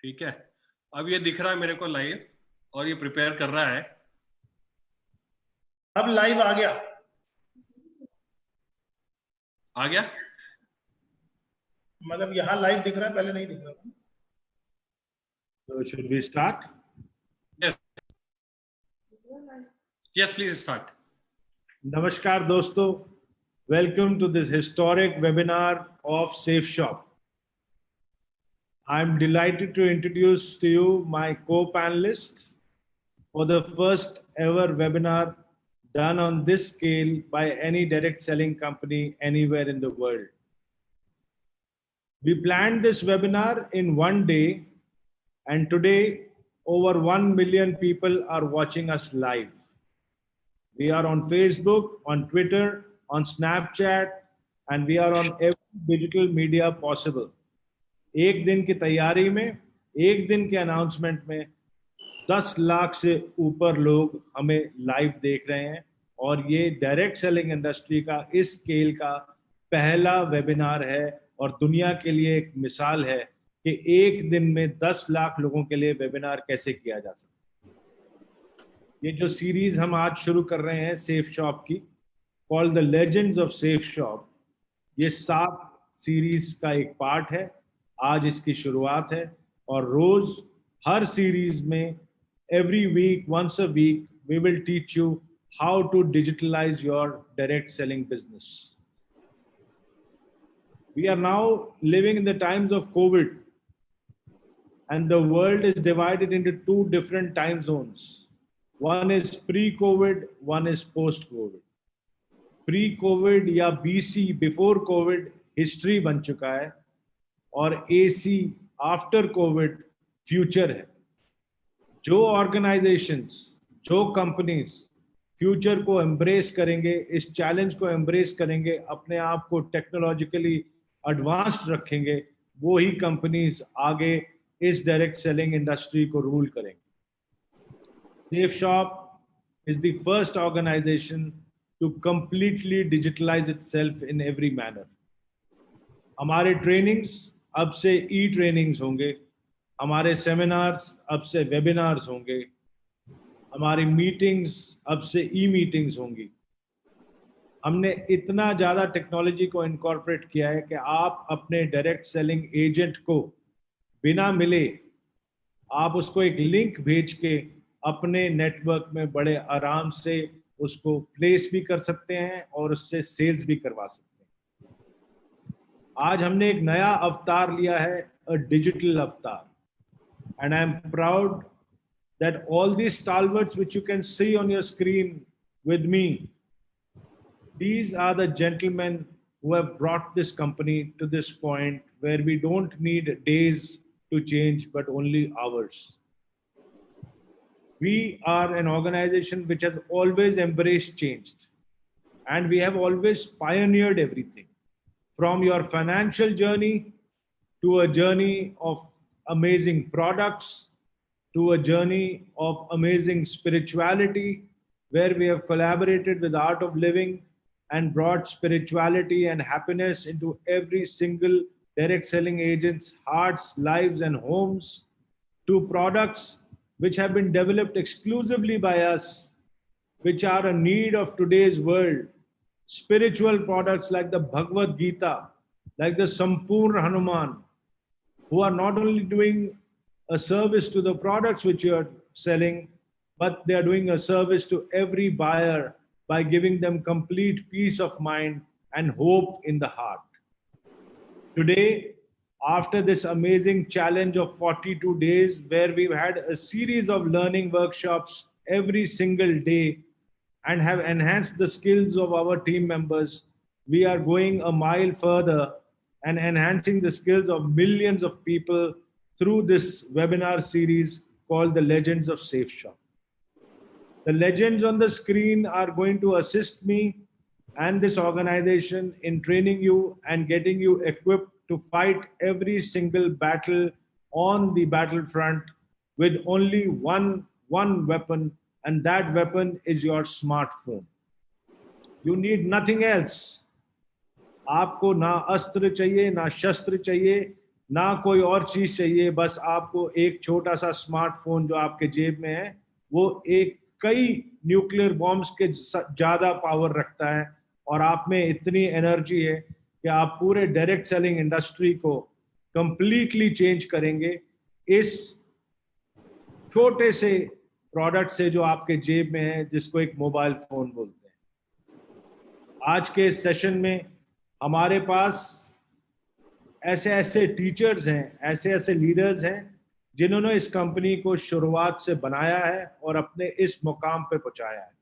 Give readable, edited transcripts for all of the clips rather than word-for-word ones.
ठीक है, अब ये दिख रहा है मेरे को लाइव और ये प्रिपेयर कर रहा है। अब लाइव आ गया। आ गया? मतलब यहाँ लाइव दिख रहा है, पहले नहीं दिख रहा था। So should we start? Yes, please start. Namaskar दोस्तों, welcome to this historic webinar of Safe Shop. I'm delighted to introduce to you my co-panelists for the first ever webinar done on this scale by any direct selling company anywhere in the world. We planned this webinar in one day, and today over 1 million people are watching us live. We are on Facebook, on Twitter, on Snapchat, and we are on every digital media possible. एक दिन की तैयारी में, एक दिन के announcement में 10 लाख से ऊपर लोग हमें लाइव देख रहे हैं, और ये डायरेक्ट सेलिंग इंडस्ट्री का इस स्केल का पहला वेबिनार है और दुनिया के लिए एक मिसाल है कि एक दिन में 10 लाख लोगों के लिए वेबिनार कैसे किया जा सकता है। ये जो सीरीज हम आज शुरू कर रहे हैं सेफ शॉप की, called the legends of safe shop, ये 7 सीरीज का एक पार्ट है। आज इसकी शुरुआत है और रोज हर सीरीज में every week, once a week, we will teach you how to digitalise your direct selling business. We are now living in the times of COVID, and the world is divided into 2 different time zones. One is pre-COVID, one is post-COVID. Pre-COVID या BC, before COVID, history बन चुका है, और AC, after COVID, future है। जो organizations, जो companies future को embrace करेंगे, इस चैलेंज को एम्ब्रेस करेंगे, अपने आप को टेक्नोलॉजिकली एडवांस्ड रखेंगे, वो ही कंपनीज आगे इस डायरेक्ट सेलिंग इंडस्ट्री को रूल करेंगे। Safe Shop is the first organisation to completely digitalise itself in every manner. हमारे ट्रेनिंग्स अब से ई ट्रेनिंग्स होंगे, हमारे सेमिनार्स अब से वेबिनार्स होंगे, हमारी मीटिंग्स अब से ई मीटिंग्स होंगी। हमने इतना ज़्यादा टेक्नोलॉजी को इनकॉर्पोरेट किया है कि आप अपने डायरेक्ट सेलिंग एजेंट को बिना मिले, आप उसको एक लिंक भेज के अपने नेटवर्क में बड़े आराम से उसको प्लेस भी कर सकते हैं और उससे सेल्स भी करवा सकते हैं। आज हमने एक नया अवतार लिया है, अ डिजिटल अवतार, and I am proud that all these stalwarts which you can see on your screen with me, these are the gentlemen who have brought this company to this point where we don't need days to change, but only hours. We are an organization which has always embraced change, and we have always pioneered everything, from your financial journey to a journey of amazing products, to a journey of amazing spirituality, where we have collaborated with Art of Living and brought spirituality and happiness into every single direct selling agent's hearts, lives, and homes, to products which have been developed exclusively by us, which are a need of today's world. Spiritual products like the Bhagavad Gita, like the Sampurna Hanuman, who are not only doing a service to the products which you are selling, but they are doing a service to every buyer by giving them complete peace of mind and hope in the heart. Today, after this amazing challenge of 42 days, where we've had a series of learning workshops every single day and have enhanced the skills of our team members, we are going a mile further and enhancing the skills of millions of people through this webinar series called the Legends of Safe Shop. The legends on the screen are going to assist me and this organization in training you and getting you equipped to fight every single battle on the battlefront with only one weapon, and that weapon is your smartphone. You need nothing else. आपको ना अस्त्र चाहिए, ना शस्त्र चाहिए, ना कोई और चीज चाहिए, बस आपको एक छोटा सा स्मार्टफोन जो आपके जेब में है वो एक कई न्यूक्लियर बॉम्ब्स के ज्यादा पावर रखता है, और आप में इतनी एनर्जी है कि आप पूरे डायरेक्ट सेलिंग इंडस्ट्री को कंप्लीटली चेंज करेंगे इस छोटे से प्रोडक्ट से जो आपके जेब में है, जिसको एक मोबाइल फोन बोलते हैं। आज के इस सेशन में हमारे पास ऐसे ऐसे टीचर्स हैं, ऐसे ऐसे लीडर्स हैं जिन्होंने इस कंपनी को शुरुआत से बनाया है और अपने इस मुकाम पे पहुंचाया है।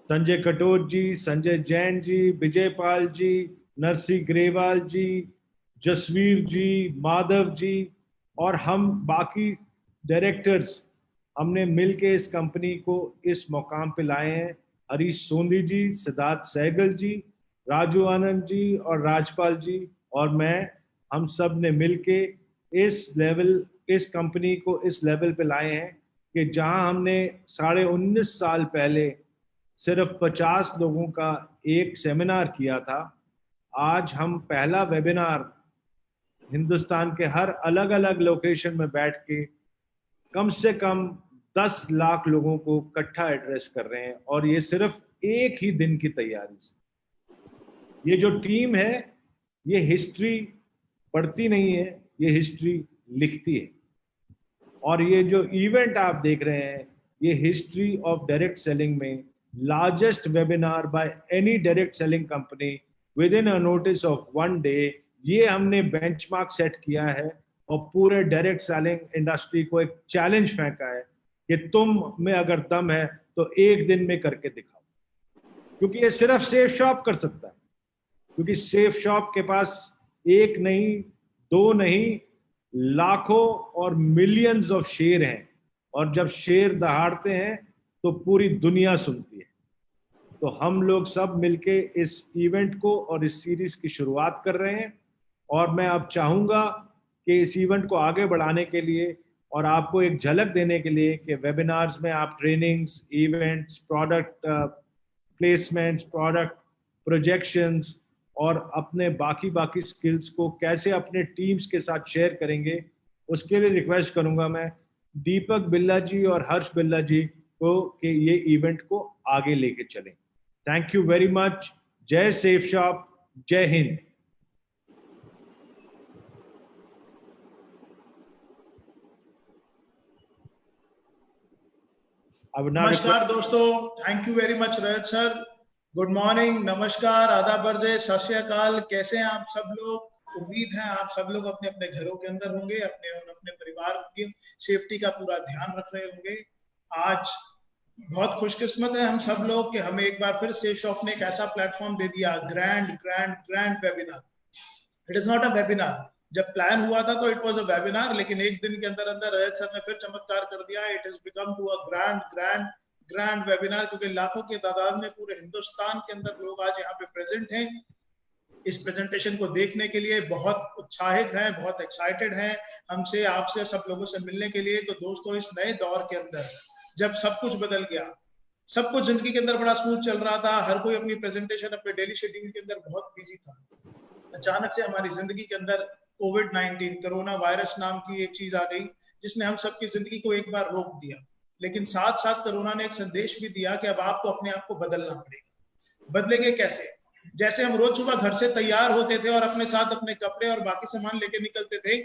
संजय कटोच जी, संजय जैन जी, विजय पाल जी, नरसी ग्रेवाल जी, जसवीर जी, माधव जी और हम बाकी डायरेक्टर्स, हमने मिलके इस कंपनी को इस मुकाम पे लाए हैं। हरीश सोंदी जी, सिद्धार्थ सहगल जी, राजू आनंद जी और राजपाल जी और मैं, हम सब ने मिलके इस कंपनी को इस लेवल पे लाए हैं कि जहां हमने 19.5 साल पहले सिर्फ 50 लोगों का एक सेमिनार किया था, आज हम पहला वेबिनार हिंदुस्तान के हर अलग अलग लोकेशन में बैठ के कम से कम 10 लाख लोगों को इकट्ठा एड्रेस कर रहे हैं, और ये सिर्फ एक ही दिन की तैयारी से। ये जो टीम है ये हिस्ट्री पढ़ती नहीं है, ये हिस्ट्री लिखती है। और ये जो इवेंट आप देख रहे हैं ये हिस्ट्री ऑफ डायरेक्ट सेलिंग में largest webinar by any direct selling company with in a notice of 1 day, ये हमने बेंचमार्क सेट किया है और पूरे डायरेक्ट सेलिंग इंडस्ट्री को एक चैलेंज फेंका है कि तुम में अगर दम है तो एक दिन में करके दिखाओ। क्योंकि ये सिर्फ सेफ शॉप कर सकता है, क्योंकि सेफ शॉप के पास एक नहीं, दो नहीं, लाखों और मिलियंस ऑफ शेर हैं, और जब शेर दहाड़ते हैं तो पूरी दुनिया सुनती है। तो हम लोग सब मिलके इस इवेंट को और इस सीरीज की शुरुआत कर रहे हैं, और मैं अब चाहूंगा कि इस इवेंट को आगे बढ़ाने के लिए और आपको एक झलक देने के लिए कि वेबिनार्स में आप trainings, events, product placements, product projections और अपने बाकी स्किल्स को कैसे अपने टीम्स के साथ शेयर करेंगे, उसके लिए रिक्वेस्ट करूंगा मैं दीपक बिल्ला जी और हर्ष बिल्ला जी को कि ये इवेंट को आगे लेके चलें। Thank you very much. जय सेफ शॉप, जय हिंद। नमस्कार दोस्तों, thank you very much Rajat sir. Good morning, नमस्कार, आदाब, बरजे, सत श्री अकाल। कैसे हैं आप सब लोग? उम्मीद है आप सब लोग अपने अपने घरों के अंदर होंगे, अपने और अपने परिवार की सेफ्टी का पूरा ध्यान रख रहे होंगे। आज बहुत खुशकिस्मत है हम सब लोग कि हमें एक बार फिर सेफ शॉप ने एक ऐसा प्लेटफॉर्म दे दिया, grand webinar. It is not a webinar. जब प्लान हुआ था तो इट वाज अ वेबिनार, लेकिन एक दिन के अंदर अंदर रजत सर ने फिर चमत्कार कर दिया। It is become to a grand webinar, क्योंकि लाखों के तादाद में पूरे हिंदुस्तान के अंदर लोग आज यहाँ पे प्रेजेंट हैं। इस प्रेजेंटेशन को देखने के लिए बहुत उत्साहित हैं, बहुत एक्साइटेड हैं हमसे, आपसे, सब लोगों से मिलने के लिए। तो दोस्तों, इस नए दौर के अंदर जब सब कुछ बदल गया, सब कुछ जिंदगी के अंदर बड़ा स्मूथ चल रहा था, हर कोई अपनी प्रेजेंटेशन अपने डेली शेड्यूल के अंदर बहुत बिजी था, अचानक से हमारी जिंदगी के अंदर कोविड-19 कोरोना वायरस नाम की एक चीज आ गई जिसने हम सबकी जिंदगी को एक बार रोक दिया। लेकिन साथ साथ कोरोना ने एक संदेश भी दिया कि अब आपको अपने आप को बदलना पड़ेगा। बदलेंगे कैसे? जैसे हम रोज सुबह घर से तैयार होते थे और अपने साथ अपने कपड़े और बाकी सामान लेके निकलते थे,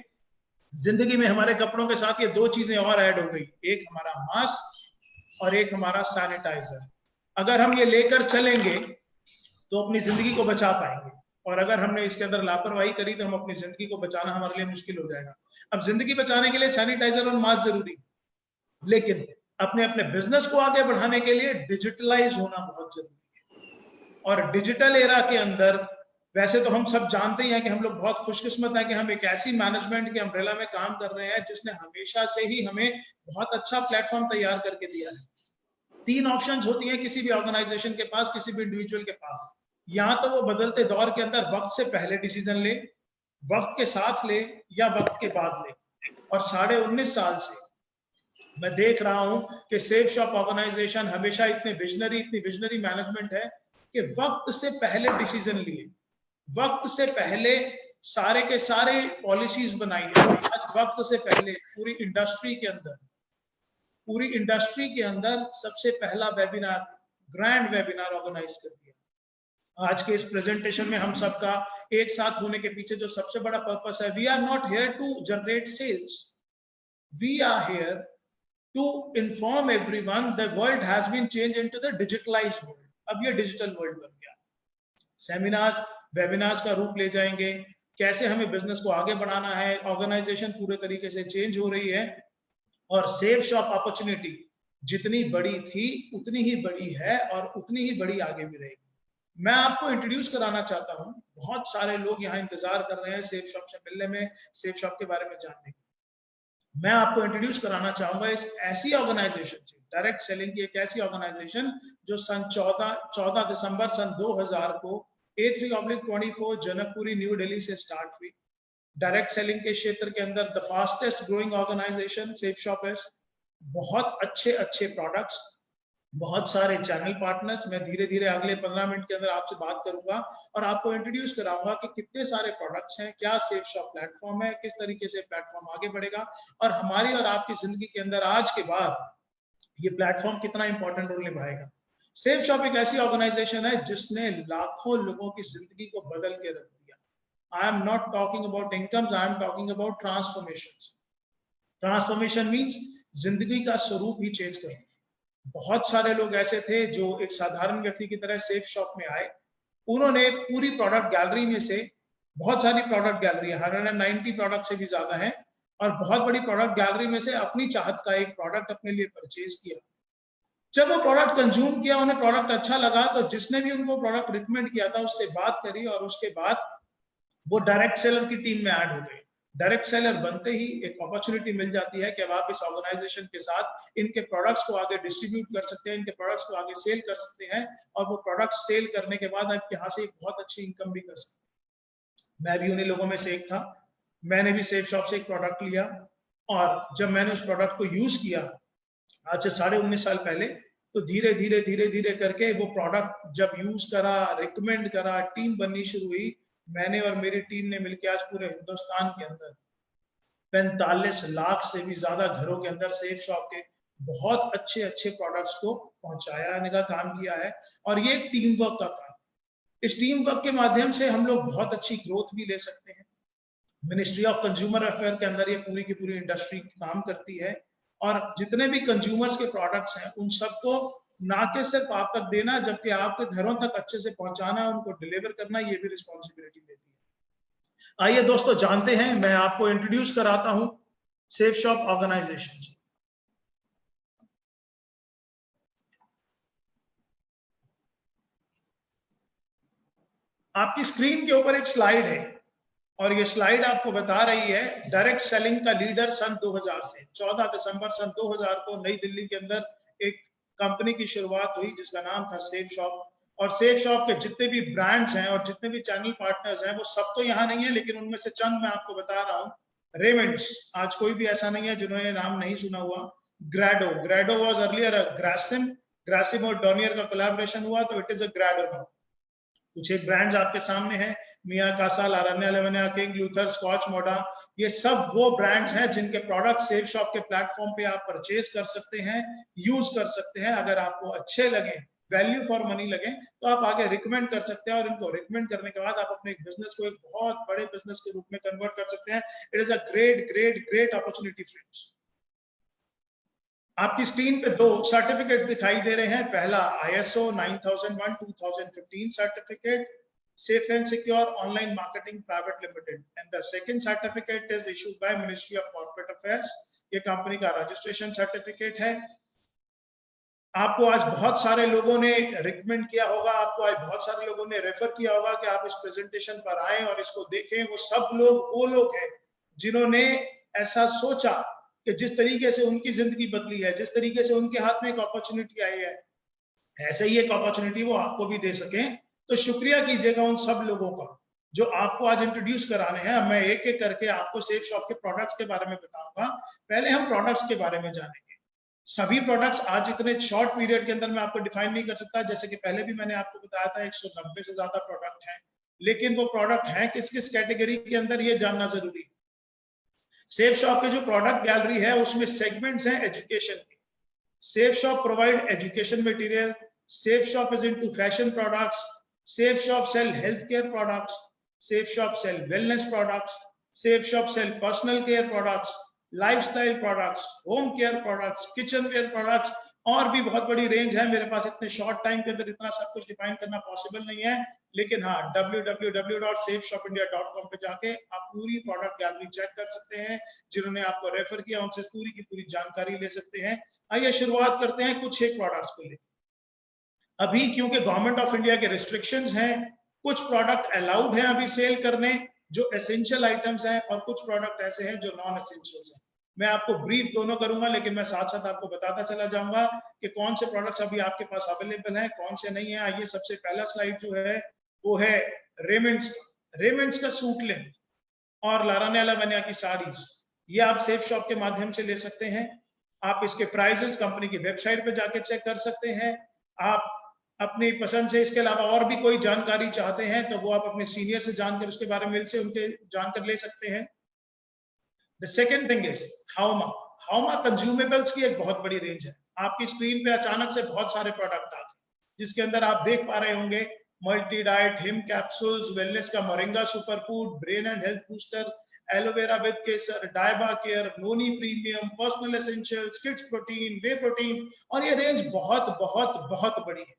जिंदगी में हमारे कपड़ों के साथ ये दो चीजें और ऐड हो गई, एक हमारा मास्क और एक हमारा सैनिटाइजर। अगर हम ये लेकर चलेंगे तो अपनी जिंदगी को बचा पाएंगे, और अगर हमने इसके अंदर लापरवाही करी तो हम अपनी जिंदगी को बचाना हमारे लिए मुश्किल हो जाएगा। अब जिंदगी बचाने के लिए सैनिटाइजर और मास्क जरूरी है, लेकिन अपने अपने बिजनेस को आगे बढ़ाने के लिए डिजिटलाइज होना बहुत जरूरी है। और डिजिटल एरा के अंदर वैसे तो हम सब जानते ही हैं कि हम लोग बहुत खुशकिस्मत हैं कि हम एक ऐसी मैनेजमेंट के अम्ब्रेला में काम कर रहे हैं जिसने हमेशा से ही हमें बहुत अच्छा प्लेटफॉर्म तैयार करके दिया है। 3 ऑप्शंस होती हैं किसी भी ऑर्गेनाइजेशन के पास, किसी भी इंडिविजुअल के पास। या तो वो बदलते दौर के अंदर वक्त से पहले डिसीजन ले, वक्त के साथ ले, या वक्त के बाद ले। और 19.5 साल से मैं देख रहा हूं कि सेफ शॉप ऑर्गेनाइजेशन हमेशा इतनी विजनरी मैनेजमेंट है कि वक्त से पहले डिसीजन लिए, वक्त से पहले सारे के सारे पॉलिसीज बनाई है। आज वक्त से पहले पूरी इंडस्ट्री के अंदर सबसे पहला वेबिनार, ग्रैंड वेबिनार ऑर्गेनाइज कर दिया। आज के इस प्रेजेंटेशन में हम सबका एक साथ होने के पीछे जो सबसे बड़ा पर्पस है, we are not here to generate sales, we are here to inform everyone the world has been change into the digitalised world. अब ये डिजिटल वर्ल्ड बन गया। सेमिनार्स, वेबिनार्स का रूप ले जाएंगे, कैसे हमें बिजनेस को आगे बढ़ाना है, ऑर्गेनाइजेशन पूरे तरीके से चेंज हो रही है और सेफ शॉप अपॉर्चुनिटी जितनी बड़ी थी उतनी ही बड़ी है और उतनी ही बड़ी आगे भी रहेगी। मैं आपको इंट्रोड्यूस कराना चाहता हूं, बहुत सारे लोग यहाँ इंतजार कर रहे हैं सेफ शॉप से मिलने में, सेफ शॉप के बारे में जानने की। मैं आपको इंट्रोड्यूस कराना चाहूंगा इस ऐसी ऑर्गेनाइजेशन से, डायरेक्ट सेलिंग की एक ऐसी ऑर्गेनाइजेशन जो सन 14 दिसंबर सन 2000 को A3/24 जनकपुरी न्यू दिल्ली से स्टार्ट हुई। डायरेक्ट सेलिंग के क्षेत्र के अंदर the fastest growing organisation Safe Shop है। बहुत अच्छे प्रोडक्ट्स, बहुत सारे चैनल पार्टनर्स। मैं धीरे धीरे अगले 15 मिनट के अंदर आपसे बात करूंगा और आपको इंट्रोड्यूस कराऊंगा कि कितने सारे प्रोडक्ट्स हैं, क्या सेफ शॉप प्लेटफॉर्म है, किस तरीके से प्लेटफॉर्म आगे बढ़ेगा और हमारी और आपकी जिंदगी के अंदर आज के बाद ये प्लेटफॉर्म कितना इंपॉर्टेंट रोल निभाएगा। सेफ शॉप एक ऐसी ऑर्गेनाइजेशन है जिसने लाखों लोगों की जिंदगी को बदल के रख दिया। I am not talking about incomes, I am talking about transformations. Transformation means जिंदगी का स्वरूप ही चेंज करना। बहुत सारे लोग ऐसे थे जो एक साधारण व्यक्ति की तरह सेफ शॉप में आए, उन्होंने पूरी प्रोडक्ट गैलरी में से, बहुत सारी प्रोडक्ट गैलरी है, 190 प्रोडक्ट से भी ज्यादा है, और बहुत बड़ी प्रोडक्ट गैलरी में से अपनी चाहत का एक प्रोडक्ट अपने लिए परचेज किया। जब वो प्रोडक्ट कंज्यूम किया, उन्हें प्रोडक्ट अच्छा लगा, तो जिसने भी उनको प्रोडक्ट रिकमेंड किया था उससे बात करी और उसके बाद वो डायरेक्ट सेलर की टीम में ऐड हो गए। डायरेक्ट सेलर बनते ही एक अपॉर्चुनिटी मिल जाती है कि अब आप इस ऑर्गेनाइजेशन के साथ इनके प्रोडक्ट्स को आगे डिस्ट्रीब्यूट कर सकते हैं, इनके प्रोडक्ट्स को आगे सेल कर सकते हैं और वो प्रोडक्ट्स सेल करने के बाद आप यहाँ से एक बहुत अच्छी इनकम भी कर सकते हैं। मैं भी उन्हीं लोगों में से एक था। मैंने भी सेफ शॉप से एक प्रोडक्ट लिया और जब मैंने उस प्रोडक्ट को यूज किया आज से 19.5 साल पहले, तो धीरे धीरे करके वो प्रोडक्ट जब यूज करा, रिकमेंड करा, टीम बननी शुरू हुई। मैंने और मेरी टीम ने मिलकर आज पूरे हिंदुस्तान के अंदर 45 लाख से भी ज्यादा घरों के अंदर सेफ शॉप के बहुत अच्छे प्रोडक्ट्स को पहुंचाने का काम किया है। और ये एक टीम वर्क का काम। इस टीम वर्क के माध्यम से हम लोग बहुत अच्छी ग्रोथ भी ले सकते हैं। मिनिस्ट्री ऑफ कंज्यूमर अफेयर के अंदर ये पूरी की पूरी इंडस्ट्री काम करती है और जितने भी कंज्यूमर्स के प्रोडक्ट्स हैं उन सबको ना कि सिर्फ आप तक देना, जबकि आपके घरों तक अच्छे से पहुंचाना, उनको डिलीवर करना, ये भी रिस्पॉन्सिबिलिटी देती है। आइए दोस्तों जानते हैं, मैं आपको इंट्रोड्यूस कराता हूं सेफ शॉप ऑर्गेनाइजेशन। आपकी स्क्रीन के ऊपर एक स्लाइड है और ये स्लाइड आपको बता रही है डायरेक्ट सेलिंग का लीडर सन 2000 से 14 दिसंबर सन 2000 को नई दिल्ली के अंदर एक कंपनी की शुरुआत हुई जिसका नाम था सेफ शॉप। और सेफ शॉप के जितने भी ब्रांड्स हैं और जितने भी चैनल पार्टनर्स हैं वो सब तो यहाँ नहीं है, लेकिन उनमें से चंद मैं आपको बता रहा हूँ। रेमंड्स, आज कोई भी ऐसा नहीं है जिन्होंने नाम नहीं सुना हुआ। ग्रेडो वाज अर्लियर ग्रासिम और डॉनियर का कोलैबोरेशन हुआ तो इट इज अ ग्रेडो नाउ। कुछ एक ब्रांड्स आपके सामने हैं, मिया कासा, लारन्या लेवनिया, किंग, लूथर, स्कॉच मोडा। ये सब वो ब्रांड्स हैं जिनके प्रोडक्ट सेफ शॉप के प्लेटफॉर्म पे आप परचेज कर सकते हैं, यूज कर सकते हैं। अगर आपको अच्छे लगे, वैल्यू फॉर मनी लगे, तो आप आगे रिकमेंड कर सकते हैं और इनको रिकमेंड करने के बाद आप अपने बिजनेस को एक बहुत बड़े बिजनेस के रूप में कन्वर्ट कर सकते हैं। It is a great opportunity friends. आपकी स्क्रीन पे 2 सर्टिफिकेट्स दिखाई दे रहे हैं। पहला ISO 9001:2015 certificate, Safe and Secure Online Marketing Private Limited, and the second certificate is issued by Ministry of Corporate Affairs. ये कंपनी का रजिस्ट्रेशन सर्टिफिकेट है। आपको आज बहुत सारे लोगों ने रिकमेंड किया होगा, आपको आज बहुत सारे लोगों ने रेफर किया होगा कि आप इस प्रेजेंटेशन पर आए और इसको देखें। वो सब लोग वो लोग हैं जिन्होंने ऐसा सोचा कि जिस तरीके से उनकी जिंदगी बदली है, जिस तरीके से उनके हाथ में एक अपॉर्चुनिटी आई है, ऐसे ही एक अपॉर्चुनिटी वो आपको भी दे सकें। तो शुक्रिया कीजिएगा उन सब लोगों का जो आपको आज इंट्रोड्यूस कराने हैं। मैं एक एक करके आपको सेफ शॉप के प्रोडक्ट्स के बारे में बताऊंगा। पहले हम प्रोडक्ट्स के बारे में जानेंगे। सभी प्रोडक्ट्स आज इतने शॉर्ट पीरियड के अंदर मैं आपको डिफाइन नहीं कर सकता। जैसे कि पहले भी मैंने आपको बताया था 190 से ज्यादा प्रोडक्ट हैं। लेकिन वो प्रोडक्ट है किस किस कैटेगरी के अंदर, ये जानना जरूरी है। सेफ शॉप के जो प्रोडक्ट गैलरी है उसमें सेगमेंट्स हैं एजुकेशन के। Safe Shop provide education material, Safe Shop is into fashion products, Safe Shop sell health care products, Safe Shop sell wellness products, Safe Shop sell personal care products, lifestyle products, home care products, kitchen ware products, और भी बहुत बड़ी range है। मेरे पास इतने short time के अंदर इतना सब कुछ डिफाइन करना पॉसिबल नहीं है, लेकिन हाँ www.safeshopindia.com पे जाके आप पूरी प्रोडक्ट गैलरी चेक कर सकते हैं। जिन्होंने आपको रेफर किया उनसे पूरी की पूरी जानकारी ले सकते हैं। आइए शुरुआत करते हैं कुछ एक प्रोडक्ट्स को लेकर। अभी क्योंकि गवर्नमेंट ऑफ इंडिया के रिस्ट्रिक्शंस हैं, कुछ प्रोडक्ट अलाउड हैं अभी सेल करने जो एसेंशियल आइटम्स हैं, और कुछ प्रोडक्ट ऐसे हैं जो नॉन एसेंशियल्स हैं। मैं आपको ब्रीफ दोनों करूंगा, लेकिन मैं साथ साथ आपको बताता चला जाऊंगा कि कौन से प्रोडक्ट्स अभी आपके पास अवेलेबल हैं, कौन से नहीं है। आइए सबसे पहला स्लाइड जो है वो है रेमंड्स का सूट लेंथ और लारानेला वनिया की साड़ीज। ये आप सेफ शॉप के माध्यम से ले सकते हैं। आप इसके प्राइसेस कंपनी की वेबसाइट पे जाके चेक कर सकते हैं। आप अपनी पसंद से इसके अलावा और भी कोई जानकारी चाहते हैं तो वो आप अपने सीनियर से जानकर उसके बारे में से उनके जानकर ले सकते हैं। The second thing is हाउमा कंज्यूमेबल्स की एक बहुत बड़ी रेंज है। आपकी स्क्रीन पे अचानक से बहुत सारे प्रोडक्ट आ गए, जिसके अंदर आप देख पा रहे होंगे multi diet, him capsules, wellness का moringa superfood, brain and health booster, aloe vera with kesar, डायबा care, noni premium, personal essentials, kids protein, whey protein, और ये रेंज बहुत बहुत बहुत बड़ी है।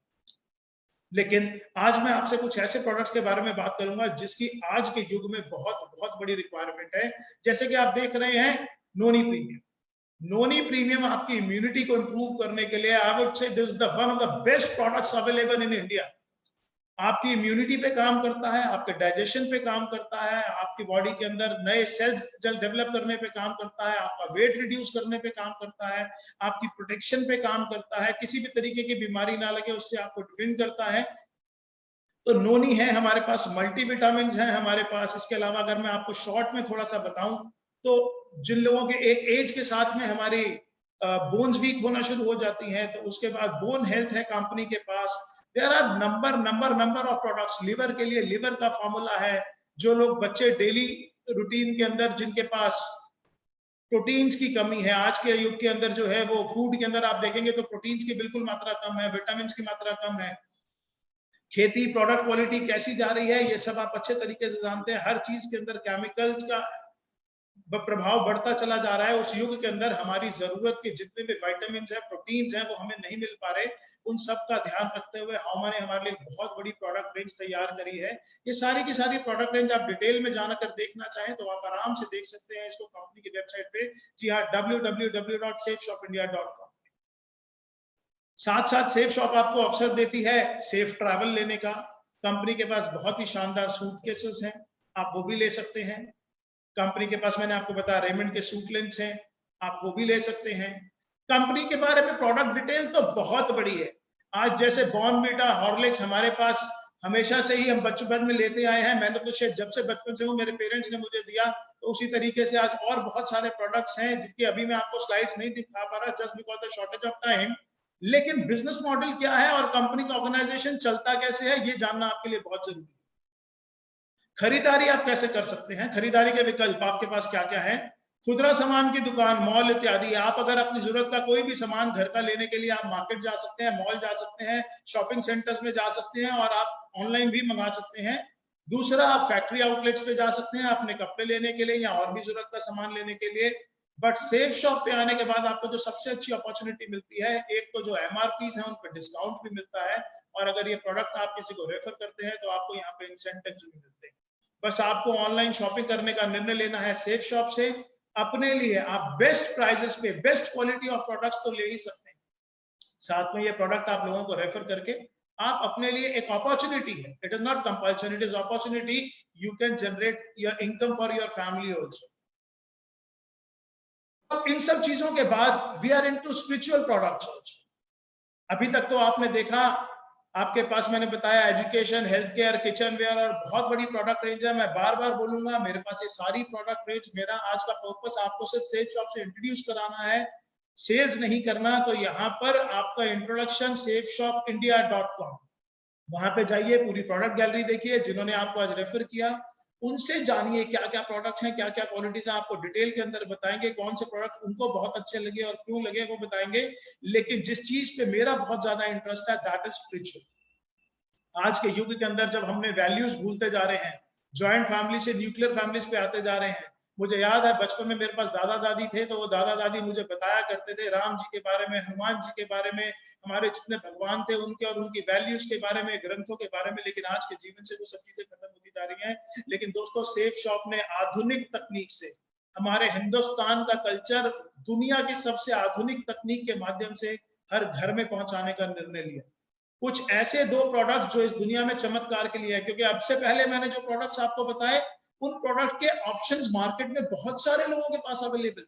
लेकिन आज मैं आपसे कुछ ऐसे प्रोडक्ट्स के बारे में बात करूंगा जिसकी आज के युग में बहुत बहुत बड़ी रिक्वायरमेंट है। जैसे कि आप देख रहे हैं नोनी प्रीमियम। नोनी प्रीमियम आपकी इम्यूनिटी को इंप्रूव करने के लिए I would say this is the one of the best products available in India. आपकी इम्यूनिटी पे काम करता है, आपके डाइजेशन पे काम करता है, आपकी बॉडी के अंदर नए सेल्स डेवलप करने पे काम करता है, आपका वेट रिड्यूस करने पे काम करता है, आपकी प्रोटेक्शन पे काम करता है, किसी भी तरीके की बीमारी ना लगे उससे आपको डिफेंड करता है। तो नोनी है हमारे पास, मल्टीविटामिन है हमारे पास। इसके अलावा अगर मैं आपको शॉर्ट में थोड़ा सा बताऊं तो जिन लोगों के एक एज के साथ में हमारी बोन्स वीक होना शुरू हो जाती हैं, तो उसके बाद बोन हेल्थ है कंपनी के पास। There are number of products. Liver के लिए लिवर का फॉर्मूला है। जो लोग बच्चे डेली रूटीन के अंदर जिनके पास प्रोटीन्स की कमी है, आज के युग के अंदर जो है वो फूड के अंदर आप देखेंगे तो प्रोटीन्स की बिल्कुल मात्रा कम है, विटामिन की मात्रा कम है। खेती प्रोडक्ट क्वालिटी कैसी जा रही है ये सब आप अच्छे तरीके से जानते हैं। हर चीज के अंदर केमिकल्स का प्रभाव बढ़ता चला जा रहा है। उस युग के अंदर हमारी जरूरत के जितने भी विटामिन है, प्रोटीन्स हैं, वो हमें नहीं मिल पा रहे। उन सब का ध्यान रखते हुए हाउमा ने हमारे लिए बहुत बड़ी प्रोडक्ट रेंज तैयार करी है। ये सारी की सारी प्रोडक्ट रेंज आप डिटेल में जाकर देखना चाहें तो आप आराम से देख सकते हैं इसको कंपनी की वेबसाइट पे। जी हाँ, www.safeshopindia.com। साथ साथ सेफ शॉप आपको अवसर देती है सेफ ट्रैवल लेने का। कंपनी के पास बहुत ही शानदार सूटकेसेस हैं, आप वो भी ले सकते हैं। कंपनी के पास मैंने आपको बताया रेमंड के सूट लेंस हैं, आप वो भी ले सकते हैं। कंपनी के बारे में प्रोडक्ट डिटेल तो बहुत बड़ी है। आज जैसे बॉर्नवीटा, हॉर्लिक्स हमारे पास हमेशा से ही हम बचपन में लेते आए हैं। मैंने तो शायद जब से बचपन से हूँ, मेरे पेरेंट्स ने मुझे दिया, तो उसी तरीके से आज और बहुत सारे प्रोडक्ट्स हैं जिनकी अभी मैं आपको स्लाइड्स नहीं दिखा पा रहा just because the shortage of time. लेकिन बिजनेस मॉडल क्या है और कंपनी का ऑर्गेनाइजेशन चलता कैसे है ये जानना आपके लिए बहुत जरूरी है। खरीदारी आप कैसे कर सकते हैं, खरीदारी के विकल्प आपके पास क्या क्या है। खुदरा सामान की दुकान, मॉल इत्यादि। आप अगर अपनी जरूरत का कोई भी सामान घर का लेने के लिए आप मार्केट जा सकते हैं, मॉल जा सकते हैं, शॉपिंग सेंटर्स में जा सकते हैं, और आप ऑनलाइन भी मंगा सकते हैं। दूसरा, आप फैक्ट्री आउटलेट्स पे जा सकते हैं अपने कपड़े लेने के लिए या और भी जरूरत का सामान लेने के लिए। बट सेफ शॉप पे आने के बाद आपको जो सबसे अच्छी अपॉर्चुनिटी मिलती है, एक तो जो एमआरपीज है उन पर डिस्काउंट भी मिलता है, और अगर ये प्रोडक्ट आप किसी को रेफर करते हैं तो आपको यहाँ पे इंसेंटिव्स भी मिलते हैं। बस आपको ऑनलाइन शॉपिंग करने का निर्णय लेना है सेफ शॉप से। अपने लिए आप बेस्ट प्राइसेस पे बेस्ट क्वालिटी ऑफ प्रोडक्ट्स तो ले ही सकते हैं, साथ में ये प्रोडक्ट आप लोगों को रेफर करके आप अपने लिए एक अपॉर्चुनिटी है, it is not compulsion, it is opportunity, you can generate your income for your family also. इन सब चीजों के बाद we are into spiritual products also. अभी तक तो आपने देखा, आपके पास मैंने बताया education, health care, kitchenware और बहुत बड़ी प्रोडक्ट रेंज है। मैं बार बार बोलूंगा, मेरे पास ये सारी प्रोडक्ट रेंज, मेरा आज का पर्पस आपको सिर्फ सेफ शॉप से इंट्रोड्यूस कराना है, सेल्स नहीं करना। तो यहाँ पर आपका इंट्रोडक्शन safeshopindia.com, वहां पे जाइए, पूरी प्रोडक्ट गैलरी देखिए, जिन्होंने आपको आज रेफर किया उनसे जानिए क्या क्या प्रोडक्ट्स हैं, क्या क्या क्वालिटीज हैं, आपको डिटेल के अंदर बताएंगे कौन से प्रोडक्ट उनको बहुत अच्छे लगे और क्यों लगे वो बताएंगे। लेकिन जिस चीज पे मेरा बहुत ज्यादा इंटरेस्ट है दैट इज स्पिरिचुअल। आज के युग के अंदर जब हमने वैल्यूज भूलते जा रहे हैं, जॉइंट फैमिली से न्यूक्लियर फैमिलीज पे आते जा रहे हैं। मुझे याद है बचपन में मेरे पास दादा दादी थे, तो वो दादा दादी मुझे बताया करते थे राम जी के बारे में, हनुमान जी के बारे में, हमारे जितने भगवान थे उनके और उनकी वैल्यूज के बारे में, ग्रंथों के बारे में। लेकिन आज के जीवन से वो सब चीजें खत्म होती जा रही हैं। लेकिन दोस्तों सेफ शॉप ने आधुनिक तकनीक से हमारे हिंदुस्तान का कल्चर दुनिया की सबसे आधुनिक तकनीक के माध्यम से हर घर में पहुंचाने का निर्णय लिया। कुछ ऐसे 2 प्रोडक्ट जो इस दुनिया में चमत्कार के लिए है, क्योंकि अब से पहले मैंने जो प्रोडक्ट्स आपको बताए उन प्रोडक्ट के ऑप्शंस मार्केट में बहुत सारे लोगों के पास अवेलेबल।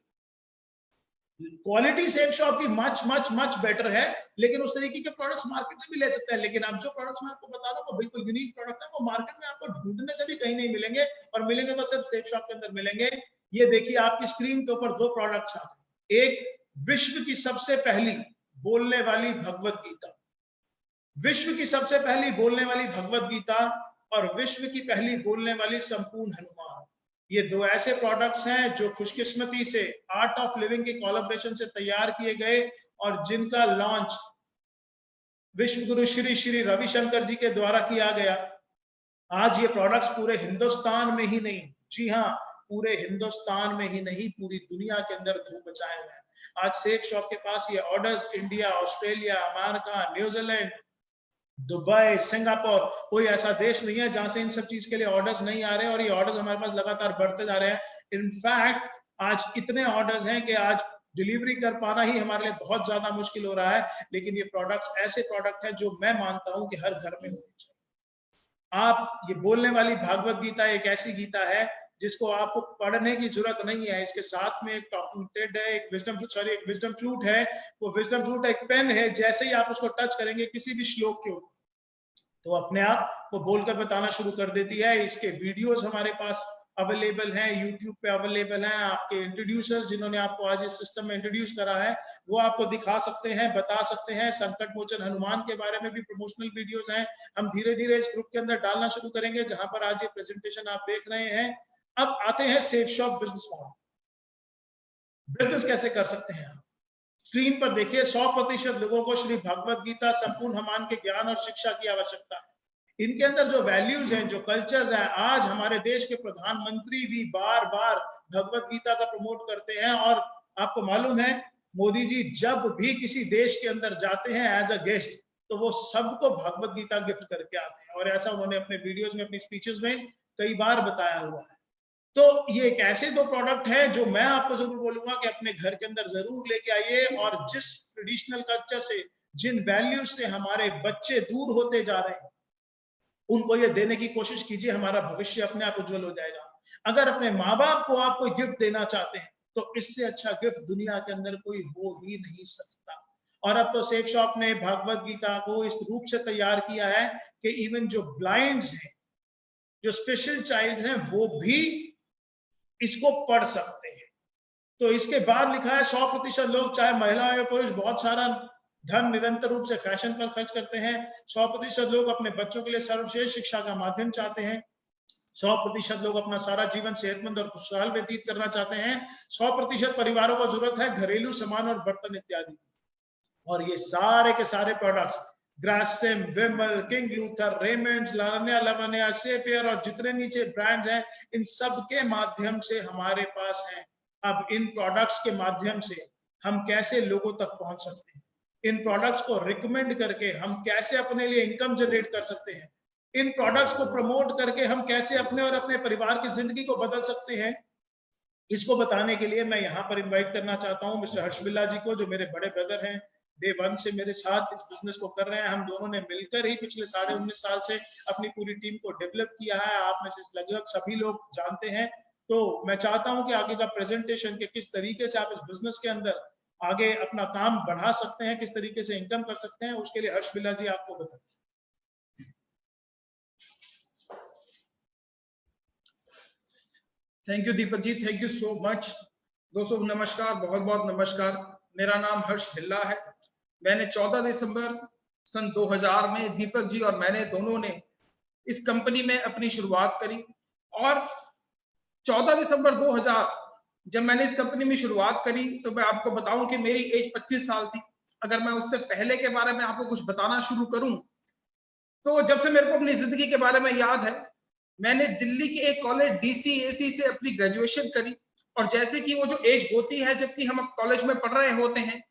क्वालिटी सेफ शॉप की मच मच मच बेटर है, लेकिन उस तरीके के प्रोडक्ट्स मार्केट से भी ले सकते हैं। लेकिन अब जो प्रोडक्ट्स मैं आपको बता रहा हूं वो बिल्कुल यूनिक प्रोडक्ट है, वो मार्केट में आपको ढूंढने से भी कहीं नहीं मिलेंगे, और मिलेंगे तो सिर्फ सेफ शॉप के अंदर मिलेंगे। ये देखिए आपकी स्क्रीन के ऊपर 2 प्रोडक्ट्स आते हैं। एक विश्व की सबसे पहली बोलने वाली भगवत गीता, विश्व की सबसे पहली बोलने वाली भगवत गीता और विश्व की पहली बोलने वाली संपूर्ण हनुमान। ये 2 ऐसे प्रोडक्ट्स हैं जो खुशकिस्मती से आर्ट ऑफ लिविंग के कोलैबोरेशन से तैयार किए गए और जिनका लॉन्च विश्व गुरु श्री श्री रविशंकर जी के द्वारा किया गया। आज ये प्रोडक्ट्स पूरे हिंदुस्तान में ही नहीं, जी हाँ, पूरे हिंदुस्तान में ही नहीं पूरी दुनिया के अंदर धूम मचाए हुए हैं। आज सेफ शॉप के पास ये orders India, Australia, America, New Zealand, Dubai, Singapore, कोई ऐसा देश नहीं है जहां से इन सब चीज के लिए ऑर्डर्स नहीं आ रहे हैं, और ये ऑर्डर्स हमारे पास लगातार बढ़ते जा रहे हैं। इनफैक्ट आज इतने ऑर्डर्स हैं कि आज डिलीवरी कर पाना ही हमारे लिए बहुत ज्यादा मुश्किल हो रहा है। लेकिन ये प्रोडक्ट्स ऐसे प्रोडक्ट हैं जो मैं मानता हूं कि हर घर में होने चाहिए। आप ये बोलने वाली भागवत गीता एक ऐसी गीता है जिसको आपको पढ़ने की जरूरत नहीं है। इसके साथ में एक टॉकिंग टेड है, एक विजडम फ्लूट है। वो विजडम फ्लूट एक पेन है, जैसे ही आप उसको टच करेंगे किसी भी श्लोक के ऊपर तो अपने आप वो बोलकर बताना शुरू कर देती है। इसके वीडियोस हमारे पास अवेलेबल हैं, यूट्यूब पे अवेलेबल हैं। आपके इंट्रोड्यूसर्स जिन्होंने आपको आज इस सिस्टम में इंट्रोड्यूस करा है वो आपको दिखा सकते हैं, बता सकते हैं। संकट मोचन हनुमान के बारे में भी प्रमोशनल वीडियोस हैं, हम धीरे धीरे इस ग्रुप के अंदर डालना शुरू करेंगे, जहां पर आज ये प्रेजेंटेशन आप देख रहे हैं। अब आते हैं safe shop business model. Business कैसे कर सकते हैं आप? स्क्रीन पर देखिए, 100% लोगों को श्री भगवत गीता संपूर्ण हनुमान के ज्ञान और शिक्षा की आवश्यकता है। इनके अंदर जो वैल्यूज हैं, जो कल्चर्स हैं, आज हमारे देश के प्रधानमंत्री भी बार बार भगवत गीता का प्रमोट करते हैं। और आपको मालूम है मोदी जी जब भी किसी देश के अंदर जाते हैं एज अ गेस्ट तो वो सबको भगवत गीता गिफ्ट करके आते हैं, और ऐसा उन्होंने अपने वीडियोस में, अपनी स्पीचेस में कई बार बताया हुआ है। तो ये एक ऐसे 2 प्रोडक्ट हैं जो मैं आपको जरूर बोलूंगा कि अपने घर के अंदर जरूर लेके आइए, और जिस ट्रेडिशनल कल्चर से, जिन वैल्यूज से हमारे बच्चे दूर होते जा रहे हैं उनको ये देने की कोशिश कीजिए। हमारा भविष्य अपने आप उज्जवल हो जाएगा। अगर अपने माँ बाप को आप कोई गिफ्ट देना चाहते हैं तो इससे अच्छा गिफ्ट दुनिया के अंदर कोई हो ही नहीं सकता। और अब तो सेफ शॉप ने भगवत गीता को इस रूप से तैयार किया है कि इवन जो ब्लाइंड्स हैं, जो स्पेशल चाइल्ड हैं, वो भी इसको पढ़ सकते हैं। तो इसके बाद लिखा है 100% लोग, चाहे महिला या पुरुष, बहुत सारा धन निरंतर रूप से फैशन पर खर्च करते हैं। 100% लोग अपने बच्चों के लिए सर्वश्रेष्ठ शिक्षा का माध्यम चाहते हैं। 100% लोग अपना सारा जीवन सेहतमंद और खुशहाल व्यतीत करना चाहते हैं। 100% परिवारों को जरूरत है घरेलू सामान और बर्तन इत्यादि। और ये सारे के सारे प्रोडक्ट्स ग्रासिम, विमल, किंग लूथर, रेमंड्स, लावण्या लवण्या, सेफियर और जितने नीचे ब्रांड्स हैं, इन सब के माध्यम से हमारे पास हैं। अब इन प्रोडक्ट्स के माध्यम से हम कैसे लोगों तक पहुंच सकते हैं, इन प्रोडक्ट्स को रिकमेंड करके हम कैसे अपने लिए इनकम जनरेट कर सकते हैं, इन प्रोडक्ट्स को प्रमोट करके हम कैसे अपने और अपने परिवार की जिंदगी को बदल सकते हैं, इसको बताने के लिए मैं यहाँ पर इन्वाइट करना चाहता हूँ मिस्टर हर्ष बिल्ला जी को, जो मेरे बड़े ब्रदर हैं, डे 1 से मेरे साथ इस बिजनेस को कर रहे हैं। हम दोनों ने मिलकर ही पिछले 19.5 साल से अपनी पूरी टीम को डेवलप किया है। आप में से लगभग सभी लोग जानते हैं। तो मैं चाहता हूं कि आगे का प्रेजेंटेशन के किस तरीके से आप इस बिजनेस के अंदर आगे अपना काम बढ़ा सकते हैं, किस तरीके से इनकम कर सकते हैं, उसके लिए हर्ष बिल्ला जी आपको बताएं। Thank you Deepak ji, thank you so much. दोस्तों नमस्कार, बहुत बहुत नमस्कार। मेरा नाम हर्ष बिल्ला है। मैंने 14 दिसंबर सन 2000 में दीपक जी और मैंने दोनों ने इस कंपनी में अपनी शुरुआत करी। और 14 दिसंबर 2000 जब मैंने इस कंपनी में शुरुआत करी तो मैं आपको बताऊं कि मेरी एज 25 साल थी। अगर मैं उससे पहले के बारे में आपको कुछ बताना शुरू करूं तो जब से मेरे को अपनी जिंदगी के बारे में याद है, मैंने दिल्ली के एक कॉलेज DCAC से अपनी ग्रेजुएशन करी। और जैसे कि वो जो एज होती है जबकि हम कॉलेज में पढ़ रहे होते हैं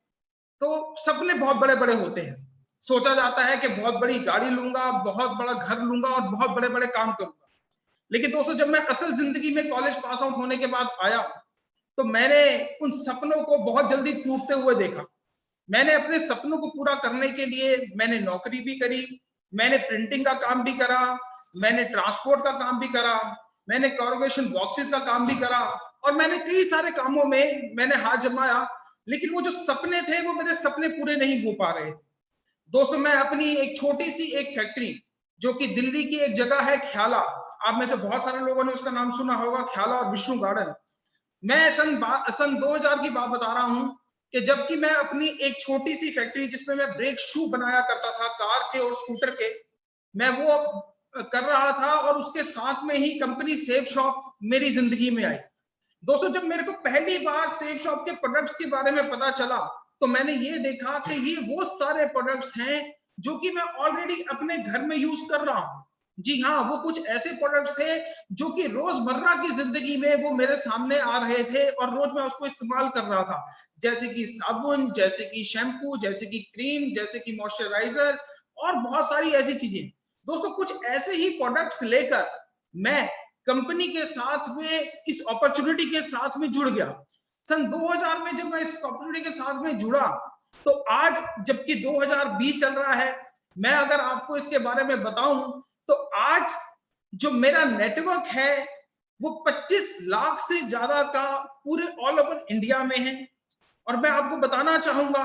तो सपने बहुत बड़े बड़े होते हैं। सोचा जाता है कि बहुत बड़ी गाड़ी लूंगा, बहुत बड़ा घर लूंगा और बहुत बड़े बड़े काम करूंगा। लेकिन दोस्तों जब मैं असल जिंदगी में कॉलेज पास आउट होने के बाद आया तो मैंने उन सपनों को बहुत जल्दी टूटते हुए देखा। मैंने अपने सपनों को पूरा करने के लिए मैंने नौकरी भी करी, मैंने प्रिंटिंग का काम भी करा, मैंने ट्रांसपोर्ट का काम भी करा, मैंने कॉर्पोरेशन बॉक्सेस का काम भी करा और मैंने कई सारे कामों में मैंने हाथ जमाया। लेकिन वो जो सपने थे वो मेरे सपने पूरे नहीं हो पा रहे थे। दोस्तों मैं अपनी एक छोटी सी एक फैक्ट्री जो कि दिल्ली की एक जगह है ख्याला, आप में से बहुत सारे लोगों ने उसका नाम सुना होगा, ख्याला और विष्णु गार्डन। मैं सन 2000 की बात बता रहा हूं कि जबकि मैं अपनी एक छोटी सी फैक्ट्री जिसमें मैं ब्रेक शू बनाया करता था कार के और स्कूटर के, मैं वो कर रहा था और उसके साथ में ही कंपनी सेफ शॉप मेरी जिंदगी में आई। दोस्तों जब मेरे को पहली बार सेफ शॉप के प्रोडक्ट्स के बारे में पता चला तो मैंने ये देखा कि ये वो सारे प्रोडक्ट्स हैं जो कि मैं ऑलरेडी अपने घर में यूज कर रहा हूं। जी हाँ, वो कुछ ऐसे प्रोडक्ट्स थे जो कि रोजमर्रा की जिंदगी में वो मेरे सामने आ रहे थे और रोज मैं उसको इस्तेमाल कर रहा था, जैसे कि साबुन, जैसे कि शैम्पू, जैसे कि क्रीम, जैसे कि मॉइस्चराइजर और बहुत सारी ऐसी चीजें। दोस्तों कुछ ऐसे ही प्रोडक्ट्स लेकर मैं कंपनी के साथ में इस अपॉर्चुनिटी के साथ में जुड़ गया। सन 2000 में जब मैं इस अपॉर्चुनिटी के साथ में जुड़ा तो आज जबकि 2020 चल रहा है, मैं अगर आपको इसके बारे में बताऊं तो आज जो मेरा नेटवर्क है वो 25 लाख से ज्यादा का पूरे ऑल ओवर इंडिया में है। और मैं आपको बताना चाहूंगा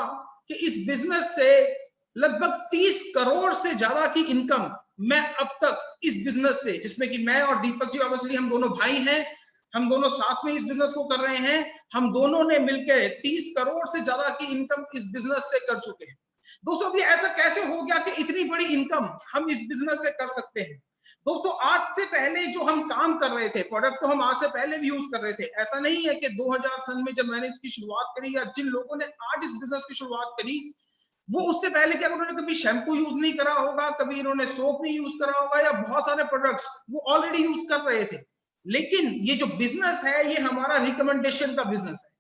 कि इस बिजनेस से लगभग 30 करोड़ से ज्यादा की इनकम मैं अब तक इस बिजनेस से, जिसमें कि मैं और दीपक जी ऑब्वियसली हम दोनों भाई हैं, हम दोनों साथ में इस बिजनेस को कर रहे हैं, हम दोनों ने मिलकर 30 करोड़ से ज्यादा की इनकम इस बिजनेस से कर चुके हैं। दोस्तों अभी ऐसा कैसे हो गया कि इतनी बड़ी इनकम हम इस बिजनेस से कर सकते हैं? दोस्तों आज से पहले जो हम काम कर रहे थे, प्रोडक्ट तो हम आज से पहले भी यूज कर रहे थे। ऐसा नहीं है कि 2000 सन में जब मैंने इसकी शुरुआत करी या जिन लोगों ने आज इस बिजनेस की शुरुआत करी वो उससे पहले क्या उन्होंने कभी शैम्पू यूज नहीं करा होगा, कभी इन्होंने सोप नहीं यूज करा होगा या बहुत सारे प्रोडक्ट्स वो ऑलरेडी यूज कर रहे थे। लेकिन ये जो बिजनेस है ये हमारा रिकमेंडेशन का बिजनेस है।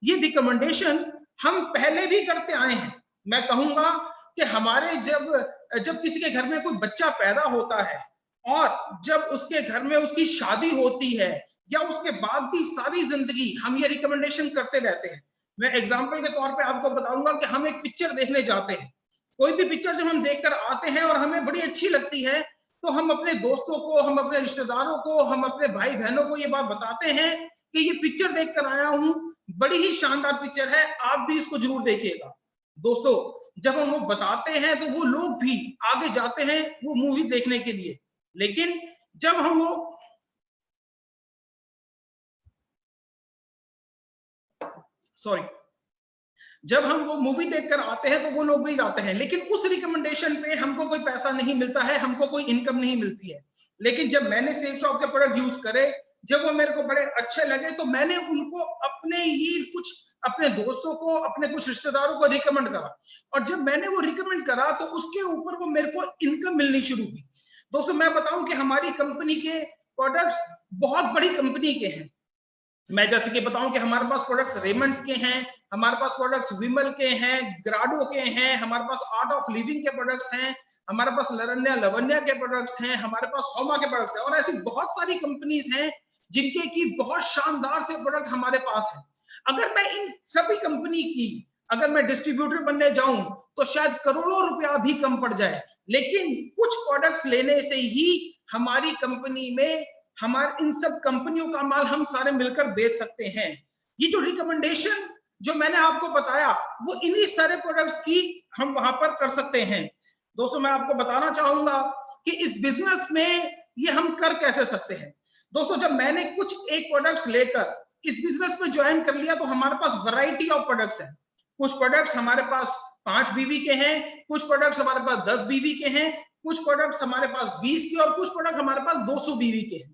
ये रिकमेंडेशन हम पहले भी करते आए हैं। मैं कहूंगा कि हमारे जब किसी के घर में कोई बच्चा पैदा होता है और जब उसके घर में उसकी शादी होती है या उसके बाद भी सारी जिंदगी हम ये रिकमेंडेशन करते रहते हैं। मैं एग्जांपल के तौर पे आपको बताऊंगा कि हम एक पिक्चर देखने जाते हैं, कोई भी पिक्चर जब हम देखकर आते हैं और हमें बड़ी अच्छी लगती है तो हम अपने दोस्तों को, हम अपने रिश्तेदारों को, हम अपने भाई बहनों को ये बात बताते हैं कि ये पिक्चर देखकर आया हूं, बड़ी ही शानदार पिक्चर है, आप भी इसको जरूर देखिएगा। दोस्तों जब हम वो बताते हैं तो वो लोग भी आगे जाते हैं वो मूवी देखने के लिए। लेकिन जब हम वो मूवी देखकर आते हैं तो वो लोग भी जाते हैं, लेकिन उस रिकमेंडेशन पे हमको कोई पैसा नहीं मिलता है, हमको कोई इनकम नहीं मिलती है। लेकिन जब मैंने सेफ शॉप के प्रोडक्ट यूज करे, जब वो मेरे को बड़े अच्छे लगे तो मैंने उनको अपने दोस्तों को, अपने कुछ रिश्तेदारों को रिकमेंड करा और जब मैंने वो रिकमेंड करा तो उसके ऊपर वो मेरे को इनकम मिलनी शुरू हुई। दोस्तों मैं बताऊं कि हमारी कंपनी के प्रोडक्ट्स बहुत बड़ी कंपनी के हैं। मैं जैसे कि बताऊं कि हमारे पास प्रोडक्ट्स रेमंड्स के हैं, हमारे पास प्रोडक्ट्स विमल के हैं, ग्राडो के हैं, हमारे पास आर्ट ऑफ लिविंग के प्रोडक्ट्स हैं, हमारे पास लरन्या लवन्या के प्रोडक्ट्स हैं, हमारे पास होमा के प्रोडक्ट्स हैं और ऐसी बहुत सारी कंपनीज हैं जिनके की बहुत शानदार से प्रोडक्ट हमारे पास है। अगर मैं इन सभी कंपनी की अगर मैं डिस्ट्रीब्यूटर बनने जाऊं तो शायद करोड़ों रुपया भी कम पड़ जाए, लेकिन कुछ प्रोडक्ट्स लेने से ही हमारी कंपनी में हमारे इन सब कंपनियों का माल हम सारे मिलकर बेच सकते हैं। ये जो रिकमेंडेशन जो मैंने आपको बताया वो इन्हीं सारे प्रोडक्ट्स की हम वहां पर कर सकते हैं। दोस्तों मैं आपको बताना चाहूंगा कि इस बिजनेस में ये हम कर कैसे सकते हैं। दोस्तों जब मैंने कुछ एक प्रोडक्ट्स लेकर इस बिजनेस में ज्वाइन कर लिया तो हमारे पास वैरायटी ऑफ प्रोडक्ट्स है। कुछ प्रोडक्ट्स हमारे पास 5 बीवी के हैं, कुछ प्रोडक्ट्स हमारे पास 10 बीवी के हैं, कुछ प्रोडक्ट्स हमारे पास 20 के और कुछ प्रोडक्ट हमारे पास 200 बीवी के हैं।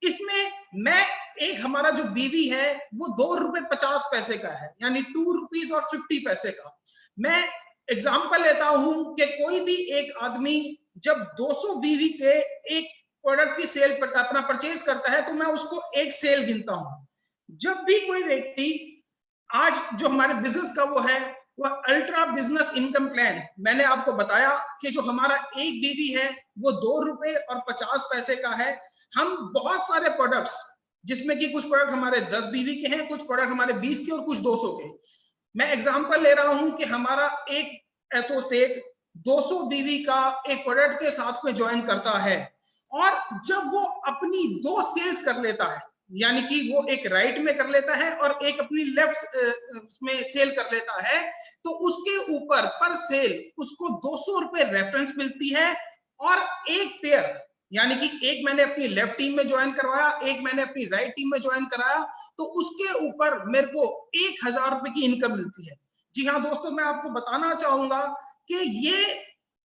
इसमें मैं एक हमारा जो बीवी है वो ₹2.50 का है, यानी ₹2.50 का। मैं एग्जांपल लेता हूं कि कोई भी एक आदमी जब 200 बीवी के एक प्रोडक्ट की सेल पर अपना परचेज करता है तो मैं उसको एक सेल गिनता हूं। जब भी कोई व्यक्ति आज जो हमारे बिजनेस का वो है वह अल्ट्रा बिजनेस इनकम प्लान, मैंने आपको बताया कि जो हमारा एक बीवी है वो ₹2.50 का है। हम बहुत सारे प्रोडक्ट्स जिसमें कि कुछ प्रोडक्ट हमारे 10 बीवी के हैं, कुछ प्रोडक्ट हमारे 20 के और कुछ 200 के। मैं एग्जांपल ले रहा हूं कि हमारा एक एसोसिएट 200 बीवी का एक प्रोडक्ट के साथ में ज्वाइन करता है और जब वो अपनी 2 सेल्स कर लेता है, यानी कि वो एक राइट में कर लेता है और एक अपनी लेफ्ट में सेल कर लेता है, तो उसके ऊपर पर सेल उसको ₹200 रेफरेंस मिलती है। और एक पेयर, यानी कि एक मैंने अपनी लेफ्ट टीम में ज्वाइन करवाया, एक मैंने अपनी राइट टीम में ज्वाइन कराया, तो उसके ऊपर मेरे को ₹1000 की इनकम मिलती है। जी हाँ दोस्तों, मैं आपको बताना चाहूंगा कि ये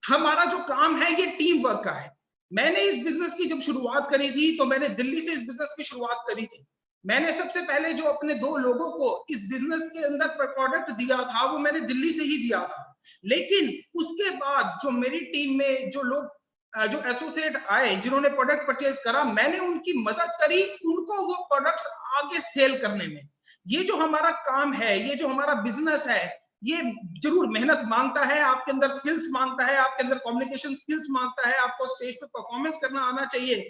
हमारा जो काम है ये टीम वर्क का है। मैंने इस बिजनेस की जब शुरुआत करी थी तो मैंने दिल्ली से इस बिजनेस की शुरुआत करी थी। मैंने सबसे पहले जो अपने 2 लोगों को इस बिजनेस के अंदर प्रोडक्ट दिया था वो मैंने दिल्ली से ही दिया था। लेकिन उसके बाद जो मेरी टीम में जो लोग जो एसोसिएट आए जिन्होंने प्रोडक्ट परचेज करा, मैंने उनकी मदद करी उनको वो प्रोडक्ट्स आगे सेल करने में। ये जो हमारा काम है, ये जो हमारा बिजनेस है, ये जरूर मेहनत मांगता है, आपके अंदर स्किल्स मांगता है, आपके अंदर कम्युनिकेशन स्किल्स मांगता है, आपको स्टेज पे परफॉर्मेंस करना आना चाहिए।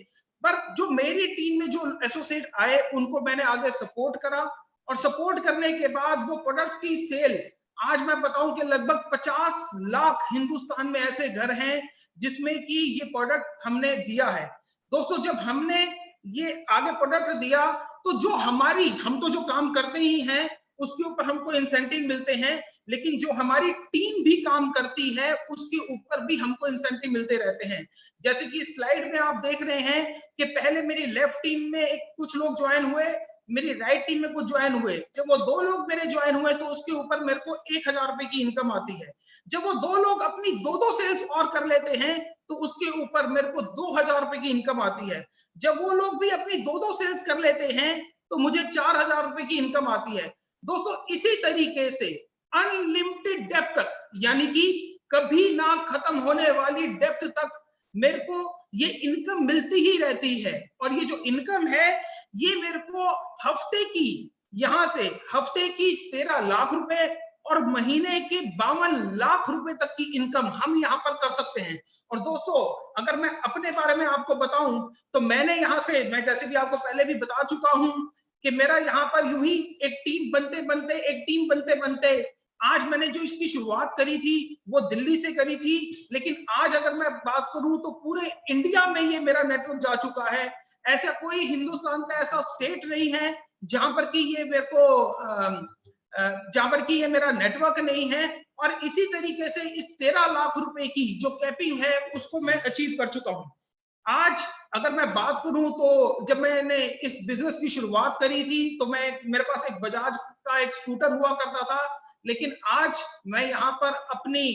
पर जो मेरी टीम में जो एसोसिएट आए उनको मैंने आगे सपोर्ट करा और सपोर्ट करने के बाद वो प्रोडक्ट्स की सेल, आज मैं बताऊं कि लगभग 50 लाख हिंदुस्तान में ऐसे घर हैं जिसमें कि ये प्रोडक्ट हमने दिया है। दोस्तों, जब हमने ये आगे प्रोडक्ट दिया तो जो हम तो जो काम करते ही हैं उसके ऊपर हमको इंसेंटिव मिलते हैं, लेकिन जो हमारी टीम भी काम करती है उसके ऊपर भी हमको इंसेंटिव मिलते रहते हैं। जैसे कि स्लाइड में आप देख रहे हैं कि पहले मेरी लेफ्ट टीम में कुछ लोग ज्वाइन हुए, मेरी राइट टीम में कुछ ज्वाइन हुए। जब वो 2 लोग मेरे ज्वाइन हुए तो उसके ऊपर मेरे को ₹1000 की इनकम आती है। जब वो 2 लोग अपनी 2 सेल्स और कर लेते हैं तो उसके ऊपर मेरे को ₹2000 की इनकम आती है। जब वो लोग भी अपनी 2 सेल्स कर लेते हैं तो मुझे ₹4000 की इनकम आती है। दोस्तों, इसी तरीके से अनलिमिटेड डेप्थ तक, यानी कि कभी ना खत्म होने वाली डेप्थ तक मेरे को ये इनकम मिलती ही रहती है। और ये जो इनकम है ये मेरे को हफ्ते की, यहां से हफ्ते की 13 लाख रुपए और महीने के 52 लाख रुपए तक की इनकम हम यहाँ पर कर सकते हैं। और दोस्तों, अगर मैं अपने बारे में आपको बताऊं तो मैंने यहाँ से, मैं जैसे भी आपको पहले भी बता चुका हूं कि मेरा यहाँ पर यूं ही एक टीम बनते बनते आज मैंने जो इसकी शुरुआत करी थी वो दिल्ली से करी थी, लेकिन आज अगर मैं बात करूं तो पूरे इंडिया में ये मेरा नेटवर्क जा चुका है। ऐसा कोई हिंदुस्तान का ऐसा स्टेट नहीं है जहां पर कि ये मेरे को जहां पर कि ये मेरा नेटवर्क नहीं है। और इसी तरीके से इस 13 लाख रुपए की जो कैपिंग है उसको मैं अचीव कर चुका हूं। आज अगर मैं बात करूं तो जब मैंने इस बिजनेस की शुरुआत करी थी तो मेरे पास एक बजाज का एक स्कूटर हुआ करता था, लेकिन आज मैं यहाँ पर अपनी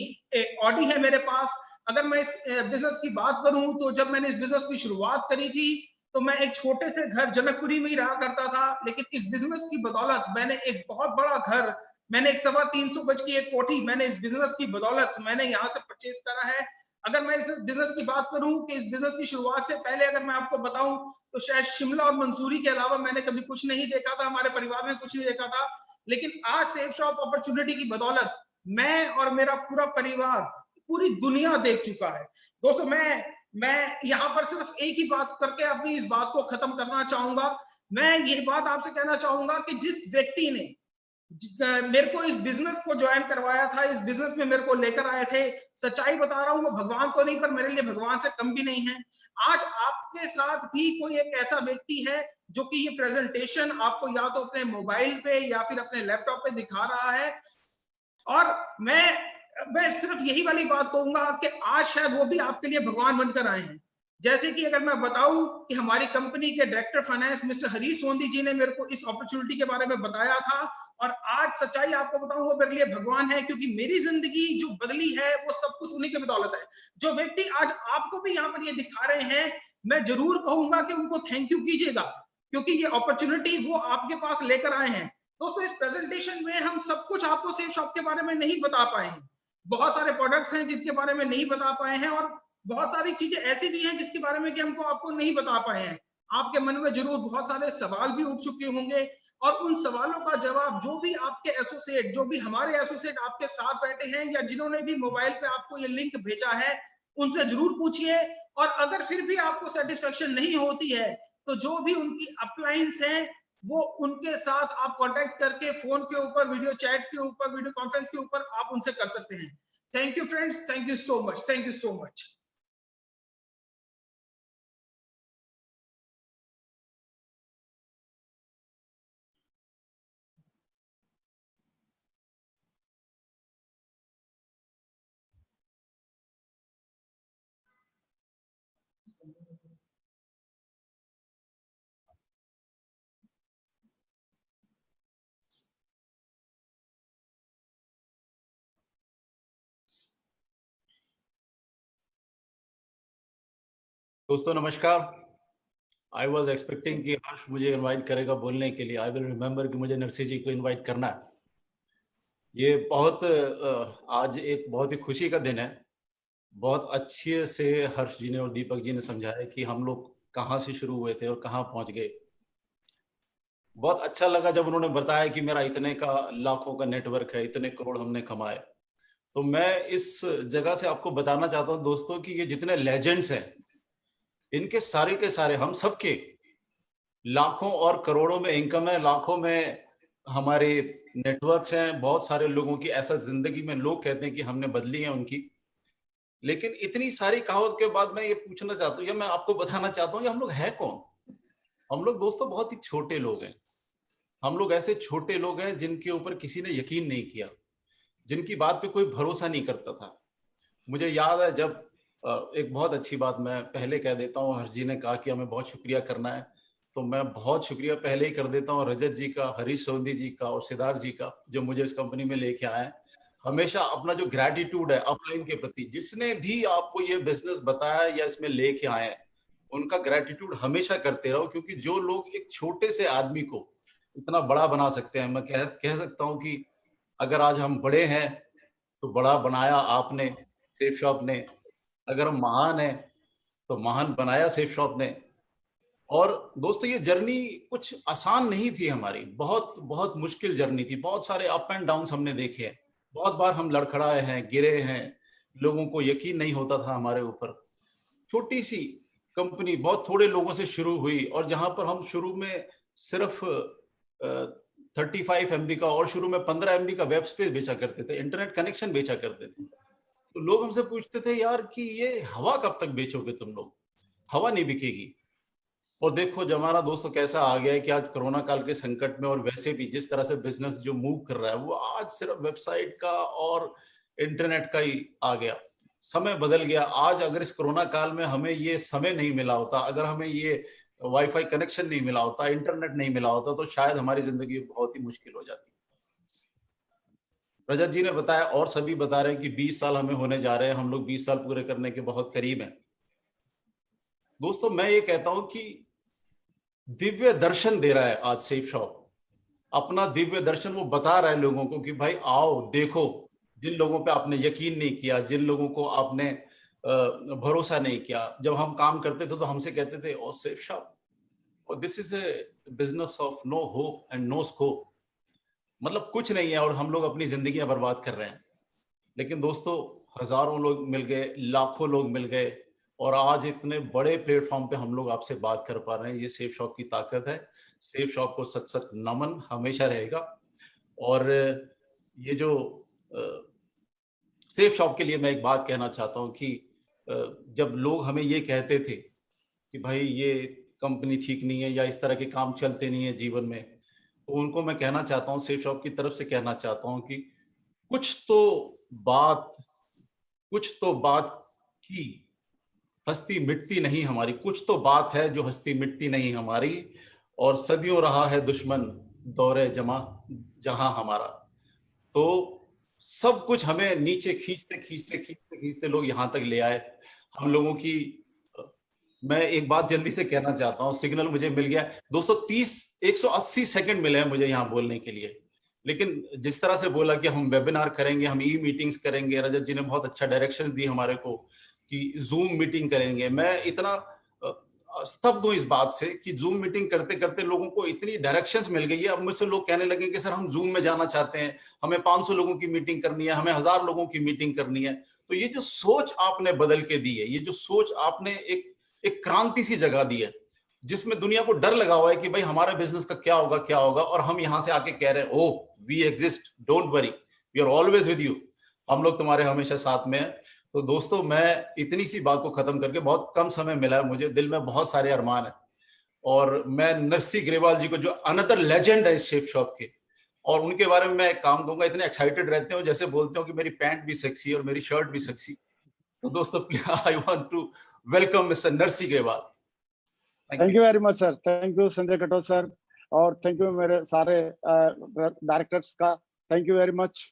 ऑडी है मेरे पास। अगर मैं इस बिजनेस की बात करूं तो जब मैंने इस बिजनेस की शुरुआत करी थी तो मैं एक छोटे से घर जनकपुरी में ही रहा करता था, लेकिन इस बिजनेस की बदौलत मैंने एक बहुत बड़ा घर, मैंने एक 325 गज की एक कोठी, मैंने इस बिजनेस की बदौलत मैंने यहाँ से परचेज करा है। अगर मैं इस बिजनेस की बात करूं कि इस बिजनेस की शुरुआत से पहले अगर मैं आपको बताऊं तो शायद शिमला और मंसूरी के अलावा मैंने कभी कुछ नहीं देखा था, हमारे परिवार में कुछ नहीं देखा था। लेकिन आज सेफ शॉप अपॉर्चुनिटी की बदौलत मैं और मेरा पूरा परिवार पूरी दुनिया देख चुका है। दोस्तों, मैं यहाँ पर सिर्फ एक ही बात करके अपनी इस बात को खत्म करना चाहूंगा। मैं ये बात आपसे कहना चाहूंगा कि जिस व्यक्ति ने मेरे को इस बिजनेस को ज्वाइन करवाया था, इस बिजनेस में मेरे को लेकर आए थे, सच्चाई बता रहा हूं, वो भगवान तो नहीं पर मेरे लिए भगवान से कम भी नहीं है। आज आपके साथ भी कोई एक ऐसा व्यक्ति है जो कि ये प्रेजेंटेशन आपको या तो अपने मोबाइल पे या फिर अपने लैपटॉप पे दिखा रहा है। और मैं सिर्फ यही वाली बात कहूंगा कि आज शायद वो भी आपके लिए भगवान बनकर आए हैं। जैसे कि अगर मैं बताऊं कि हमारी कंपनी के director finance mister Harish Sondhi जी ने मेरे को इस अपॉर्चुनिटी के बारे में बताया था, और आज सच्चाई आपको बताऊं वो मेरे लिए भगवान है, क्योंकि मेरी जिंदगी जो बदली है वो सब कुछ उन्हीं की बदौलत है। जो व्यक्ति आज आपको भी यहाँ पर ये दिखा रहे हैं, मैं जरूर कहूंगा कि उनको थैंक यू कीजिएगा, क्योंकि ये अपॉर्चुनिटी वो आपके पास लेकर आए हैं। दोस्तों, इस प्रेजेंटेशन में हम सब कुछ आपको सेफ शॉप के बारे में नहीं बता पाए हैं। बहुत सारे प्रोडक्ट्स हैं जिनके बारे में नहीं बता पाए हैं, और बहुत सारी चीजें ऐसी भी हैं जिसके बारे में कि हमको आपको नहीं बता पाए हैं। आपके मन में जरूर बहुत सारे सवाल भी उठ चुके होंगे, और उन सवालों का जवाब जो भी आपके एसोसिएट, जो भी हमारे एसोसिएट आपके साथ बैठे हैं, या जिन्होंने भी मोबाइल पे आपको ये लिंक भेजा है, उनसे जरूर पूछिए। और अगर फिर भी आपको सेटिस्फेक्शन नहीं होती है, तो जो भी उनकी अपलाइंस हैं, वो उनके साथ आप कांटेक्ट करके फोन के ऊपर, वीडियो चैट के ऊपर, वीडियो कॉन्फ्रेंस के ऊपर आप उनसे कर सकते हैं। Thank you friends, thank you so much, thank you so much. दोस्तों नमस्कार। आई वॉज एक्सपेक्टिंग कि हर्ष मुझे इनवाइट करेगा बोलने के लिए। आई विल रिमेम्बर कि मुझे नरसी जी को इनवाइट करना है। ये बहुत आज एक बहुत ही खुशी का दिन है। बहुत अच्छे से हर्ष जी ने और दीपक जी ने समझाया कि हम लोग कहाँ से शुरू हुए थे और कहाँ पहुंच गए। बहुत अच्छा लगा जब उन्होंने बताया कि मेरा इतने का लाखों का नेटवर्क है, इतने करोड़ हमने कमाए। तो मैं इस जगह से आपको बताना चाहता हूँ दोस्तों कि ये जितने लेजेंड्स हैं, इनके सारे के सारे हम सबके लाखों और करोड़ों में इनकम है, लाखों में हमारे नेटवर्क्स हैं। बहुत सारे लोगों की ऐसा जिंदगी में लोग कहते हैं कि हमने बदली है उनकी। लेकिन इतनी सारी कहावत के बाद मैं ये पूछना चाहता हूँ या मैं आपको बताना चाहता हूँ, ये हम लोग हैं कौन? हम लोग दोस्तों बहुत ही छोटे लोग हैं। हम लोग ऐसे छोटे लोग हैं जिनके ऊपर किसी ने यकीन नहीं किया, जिनकी बात पे कोई भरोसा नहीं करता था। मुझे याद है जब एक बहुत अच्छी बात मैं पहले कह देता हूँ, हर्ष जी ने कहा कि हमें बहुत शुक्रिया करना है, तो मैं बहुत शुक्रिया पहले ही कर देता हूँ रजत जी का, हरीश सोंदी जी का और सिद्धार्थ जी का, जो मुझे इस कंपनी में लेके आए हैं। हमेशा अपना जो ग्रैटिट्यूड है अपलाइन के प्रति, जिसने भी आपको ये बिजनेस बताया या इसमें लेके आए हैं, उनका ग्रैटिट्यूड हमेशा करते रहो, क्योंकि जो लोग एक छोटे से आदमी को इतना बड़ा बना सकते हैं, मैं कह सकता हूँ कि अगर आज हम बड़े हैं तो बड़ा बनाया आपने, सेफ शॉप ने। अगर हम महान है तो महान बनाया सेफ शॉप ने। और दोस्तों ये जर्नी कुछ आसान नहीं थी हमारी, बहुत बहुत मुश्किल जर्नी थी। बहुत सारे अप एंड डाउन हमने देखे हैं, बहुत बार हम लड़खड़ाए हैं, गिरे हैं, लोगों को यकीन नहीं होता था हमारे ऊपर। छोटी सी कंपनी बहुत थोड़े लोगों से शुरू हुई, और जहां पर हम शुरू में सिर्फ 35 MB का और शुरू में 15 MB का वेब स्पेस बेचा करते थे, इंटरनेट कनेक्शन बेचा करते थे। तो लोग हमसे पूछते थे यार कि ये हवा कब तक बेचोगे तुम लोग, हवा नहीं बिकेगी। और देखो जमाना दोस्तों कैसा आ गया है कि आज कोरोना काल के संकट में और वैसे भी जिस तरह से बिजनेस जो मूव कर रहा है, वो आज सिर्फ वेबसाइट का और इंटरनेट का ही आ गया। समय बदल गया। आज अगर इस कोरोना काल में हमें ये समय नहीं मिला होता, अगर हमें ये वाईफाई कनेक्शन नहीं मिला होता, इंटरनेट नहीं मिला होता, तो शायद हमारी जिंदगी बहुत ही मुश्किल हो जाती। रजत जी ने बताया और सभी बता रहे हैं कि 20 साल हमें होने जा रहे हैं, हम लोग 20 साल पूरे करने के बहुत करीब हैं। दोस्तों मैं ये कहता हूं कि दिव्य दर्शन दे रहा है आज सेफ शॉप। अपना दिव्य दर्शन वो बता रहा है लोगों को कि भाई आओ देखो। जिन लोगों पे आपने यकीन नहीं किया, जिन लोगों को आपने भरोसा नहीं किया, जब हम काम करते थे तो हमसे कहते थे ओ सेफ शॉप, और this is a business of no hope and no scope, मतलब कुछ नहीं है, और हम लोग अपनी जिंदगियां बर्बाद कर रहे हैं। लेकिन दोस्तों हजारों लोग मिल गए, लाखों लोग मिल गए, और आज इतने बड़े प्लेटफॉर्म पे हम लोग आपसे बात कर पा रहे हैं। ये सेफ शॉप की ताकत है। सेफ शॉप को सच सच नमन हमेशा रहेगा। और ये जो सेफ शॉप के लिए मैं एक बात कहना चाहता हूँ कि जब लोग हमें ये कहते थे कि भाई ये कंपनी ठीक नहीं है या इस तरह के काम चलते नहीं है जीवन में, तो उनको मैं कहना चाहता हूँ, सेफ शॉप की तरफ से कहना चाहता हूँ कि कुछ तो बात की हस्ती मिटती नहीं हमारी, कुछ तो बात है जो हस्ती मिटती नहीं हमारी, और सदियों रहा है दुश्मन दौरे जमा जहां हमारा। तो सब कुछ हमें नीचे खींचते खींचते खींचते खींचते लोग यहाँ तक ले आए। हम लोगों की मैं एक बात जल्दी से कहना चाहता हूँ, सिग्नल मुझे मिल गया 180 सेकंड मिले हैं मुझे यहाँ बोलने के लिए, लेकिन जिस तरह से बोला कि हम वेबिनार करेंगे, हम ई मीटिंग्स करेंगे, रजत जी ने बहुत अच्छा डायरेक्शन दी हमारे को कि जूम मीटिंग करेंगे। मैं इतना स्तब्ध हूं इस बात से कि जूम मीटिंग करते करते लोगों को इतनी डायरेक्शंस मिल गई है। अब मुझसे लोग कहने लगे कि सर हम जूम में जाना चाहते हैं, हमें 500 लोगों की मीटिंग करनी है, हमें 1000 लोगों की मीटिंग करनी है। तो ये जो सोच आपने बदल के दी है, ये जो सोच आपने एक क्रांति सी जगा दी है, जिसमें दुनिया को डर लगा हुआ है कि भाई हमारे बिजनेस का क्या होगा क्या होगा, और हम यहां से आके कह रहे हैं oh we exist, don't worry, we are always with you, हम लोग तुम्हारे हमेशा साथ में हैं। तो दोस्तों, मैं इतनी सी बात को खत्म करके, बहुत कम समय मिला है मुझे, दिल में बहुत सारे अरमान है, और मैं नरसी ग्रेवाल जी को, जो अनदर लेजेंड है इस शेप शॉप के, और उनके बारे में मैं एक काम दूंगा, इतने एक्साइटेड रहते हो जैसे बोलते हो कि मेरी पैंट भी सेक्सी है और मेरी शर्ट भी सेक्सी। तो दोस्तों, I want to welcome mister Narsi Grewal. Thank you very much sir, thank you Sanjay Katoch sir, और थैंक यू मेरे सारे डायरेक्टर्स का, thank you very much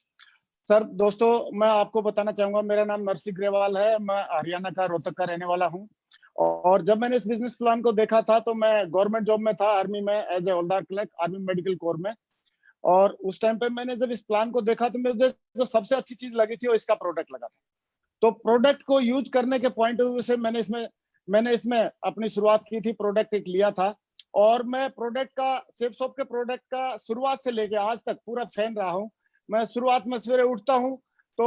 sir. दोस्तों, मैं आपको बताना चाहूंगा, मेरा नाम नरसी ग्रेवाल है, मैं हरियाणा का रोहतक का रहने वाला हूं। और जब मैंने इस बिजनेस प्लान को देखा था तो मैं गवर्नमेंट जॉब में था, आर्मी में, as a havildar clerk, army medical corps में। और उस टाइम पे मैंने जब इस प्लान को देखा तो मुझे जो सबसे अच्छी चीज लगी थी वो इसका प्रोडक्ट लगा था। तो प्रोडक्ट को यूज करने के पॉइंट ऑफ व्यू से मैंने इसमें अपनी शुरुआत की थी, प्रोडक्ट एक लिया था। और मैं प्रोडक्ट का, सेफ शॉप के प्रोडक्ट का शुरुआत से लेके आज तक पूरा फैन रहा हूं। मैं शुरुआत में सवेरे उठता हूं तो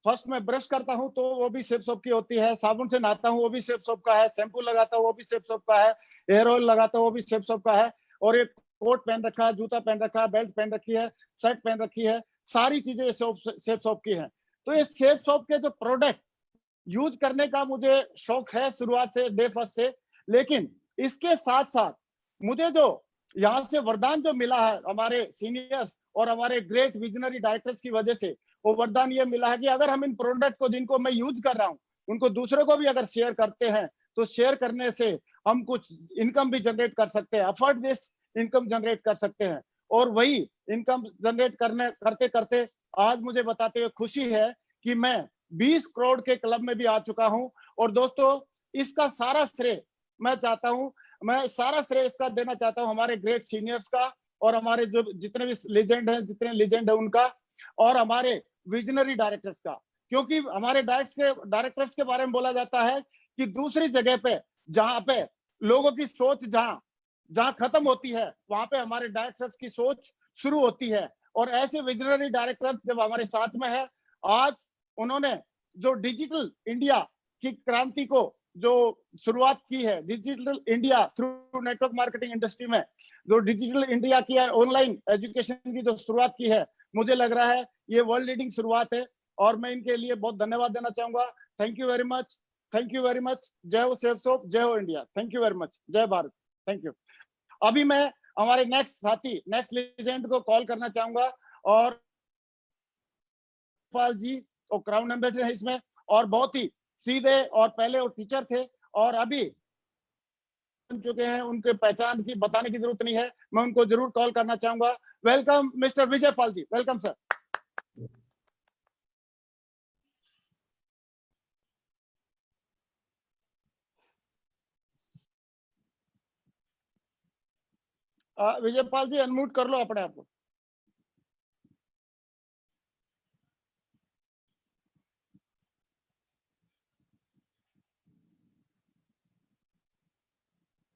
फर्स्ट में ब्रश करता हूं तो वो भी सेफ शॉप की होती है, साबुन से नहाता हूं वो भी सेफ शॉप का है, शैम्पू लगाता हूं वो भी सेफ शॉप का है, हेयर ऑयल लगाता हूं वो भी सेफ शॉप का है, और एक कोट पहन रखा है, जूता पहन रखा है, बेल्ट पहन रखी है, शर्ट पहन रखी है, सारी चीजें सेफ शॉप की हैं। तो ये सेफ शॉप के जो प्रोडक्ट यूज करने का मुझे शौक है शुरुआत से, डे फर्स्ट से। लेकिन इसके साथ साथ मुझे जो यहाँ से वरदान जो मिला है हमारे सीनियर्स और हमारे ग्रेट विजनरी डायरेक्टर्स की वजह से, वो वरदान ये मिला है कि अगर हम इन प्रोडक्ट को, जिनको मैं यूज कर रहा हूँ, उनको दूसरों को भी अगर शेयर करते हैं तो शेयर करने से हम कुछ इनकम भी जनरेट कर सकते हैं, अफोर्ड बेस इनकम जनरेट कर सकते हैं। और वही इनकम जनरेट करते करते आज मुझे बताते हुए खुशी है कि मैं 20 करोड़ के क्लब में भी आ चुका हूं। और दोस्तों, इसका सारा श्रेय मैं सारा श्रेय इसका देना चाहता हूं हमारे ग्रेट सीनियर्स का, और हमारे जो जितने भी जितने लेजेंड है उनका, और हमारे विजनरी डायरेक्टर्स का। क्योंकि हमारे डायरेक्टर्स के बारे में बोला जाता है कि दूसरी जगह पे, जहां पे लोगों की सोच जहां खत्म होती है, वहां पे हमारे डायरेक्टर्स की सोच शुरू होती है। और ऐसे विजनरी डायरेक्टर्स जब हमारे साथ में है, आज उन्होंने जो डिजिटल इंडिया की क्रांति को जो शुरुआत की है, digital India through network marketing industry में जो डिजिटल इंडिया की है, ऑनलाइन एजुकेशन की जो शुरुआत की है, मुझे लग रहा है ये वर्ल्ड लीडिंग शुरुआत है। और मैं इनके लिए बहुत धन्यवाद देना चाहूंगा। Thank you very much, thank you very much. जय हो सेफ शॉप, जय हो India. Thank you very much, जय भारत, थैंक यू। अभी मैं हमारे नेक्स्ट साथी, नेक्स्ट लेजेंड को कॉल करना चाहूंगा, और पाल जी और क्राउन एम्बेसडर है इसमें, और बहुत ही सीधे, और पहले वो टीचर थे और अभी बन चुके हैं, उनके पहचान की बताने की जरूरत नहीं है, मैं उनको जरूर कॉल करना चाहूंगा। Welcome mister Vijay Pal ji, welcome sir. Vijay Pal ji unmute कर लो अपने आप को।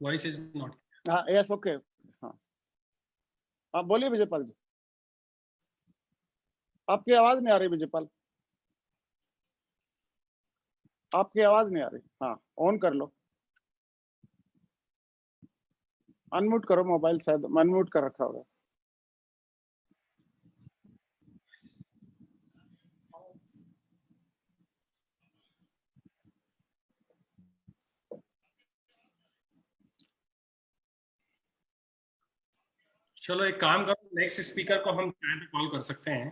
Voice is not. हाँ, यस, ओके, हाँ, आप बोलिए विजय पाल जी। आपकी आवाज नहीं आ रही विजय पाल, आपकी आवाज नहीं आ रही। हाँ, ऑन कर लो, अनम्यूट करो मोबाइल, शायद अनम्यूट कर रखा होगा। चलो एक काम करो, नेक्स्ट स्पीकर को हम कॉल कर सकते हैं।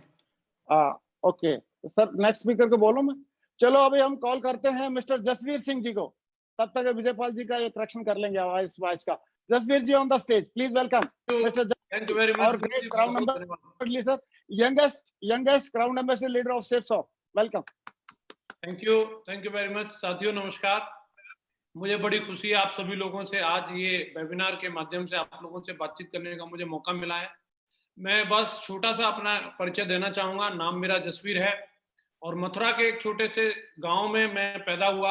ओके सर, नेक्स्ट स्पीकर को बोलो मैं। चलो अभी हम कॉल करते हैं मिस्टर जसवीर सिंह जी को, तब तक विजयपाल जी का एक करेक्शन कर लेंगे वॉइस का। Jasveer ji on the stage, please welcome mister thank you very much. और great crown ambassador, youngest crown ambassador leader of Safesoft, welcome. Thank you very much. साथियों नमस्कार, मुझे बड़ी खुशी है आप सभी लोगों से आज ये वेबिनार के माध्यम से आप लोगों से बातचीत करने का मुझे मौका मिला है। मैं बस छोटा सा अपना परिचय देना चाहूँगा। नाम मेरा जसवीर है और मथुरा के एक छोटे से गांव में मैं पैदा हुआ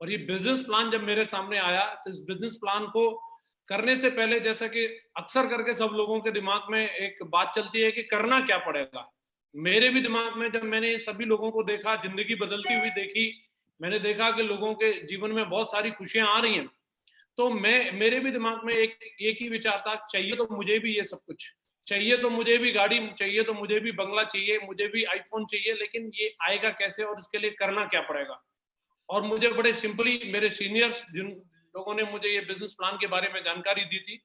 और ये बिजनेस प्लान जब मेरे सामने आया तो इस बिजनेस प्लान को करने से पहले, जैसा कि अक्सर करके सब लोगों के दिमाग में एक बात चलती है कि करना क्या पड़ेगा, मेरे भी दिमाग में जब मैंने सभी लोगों को देखा, जिंदगी बदलती हुई देखी, मैंने देखा कि लोगों के जीवन में बहुत सारी खुशियां आ रही हैं, तो मेरे भी दिमाग में एक ही विचार था, चाहिए तो मुझे भी ये सब कुछ चाहिए, तो मुझे भी गाड़ी चाहिए, तो मुझे भी बंगला चाहिए, मुझे भी आईफोन चाहिए, लेकिन ये आएगा कैसे और इसके लिए करना क्या पड़ेगा। और मुझे बड़े सिंपली मेरे सीनियर्स जिन लोगों ने मुझे ये बिजनेस प्लान के बारे में जानकारी दी थी,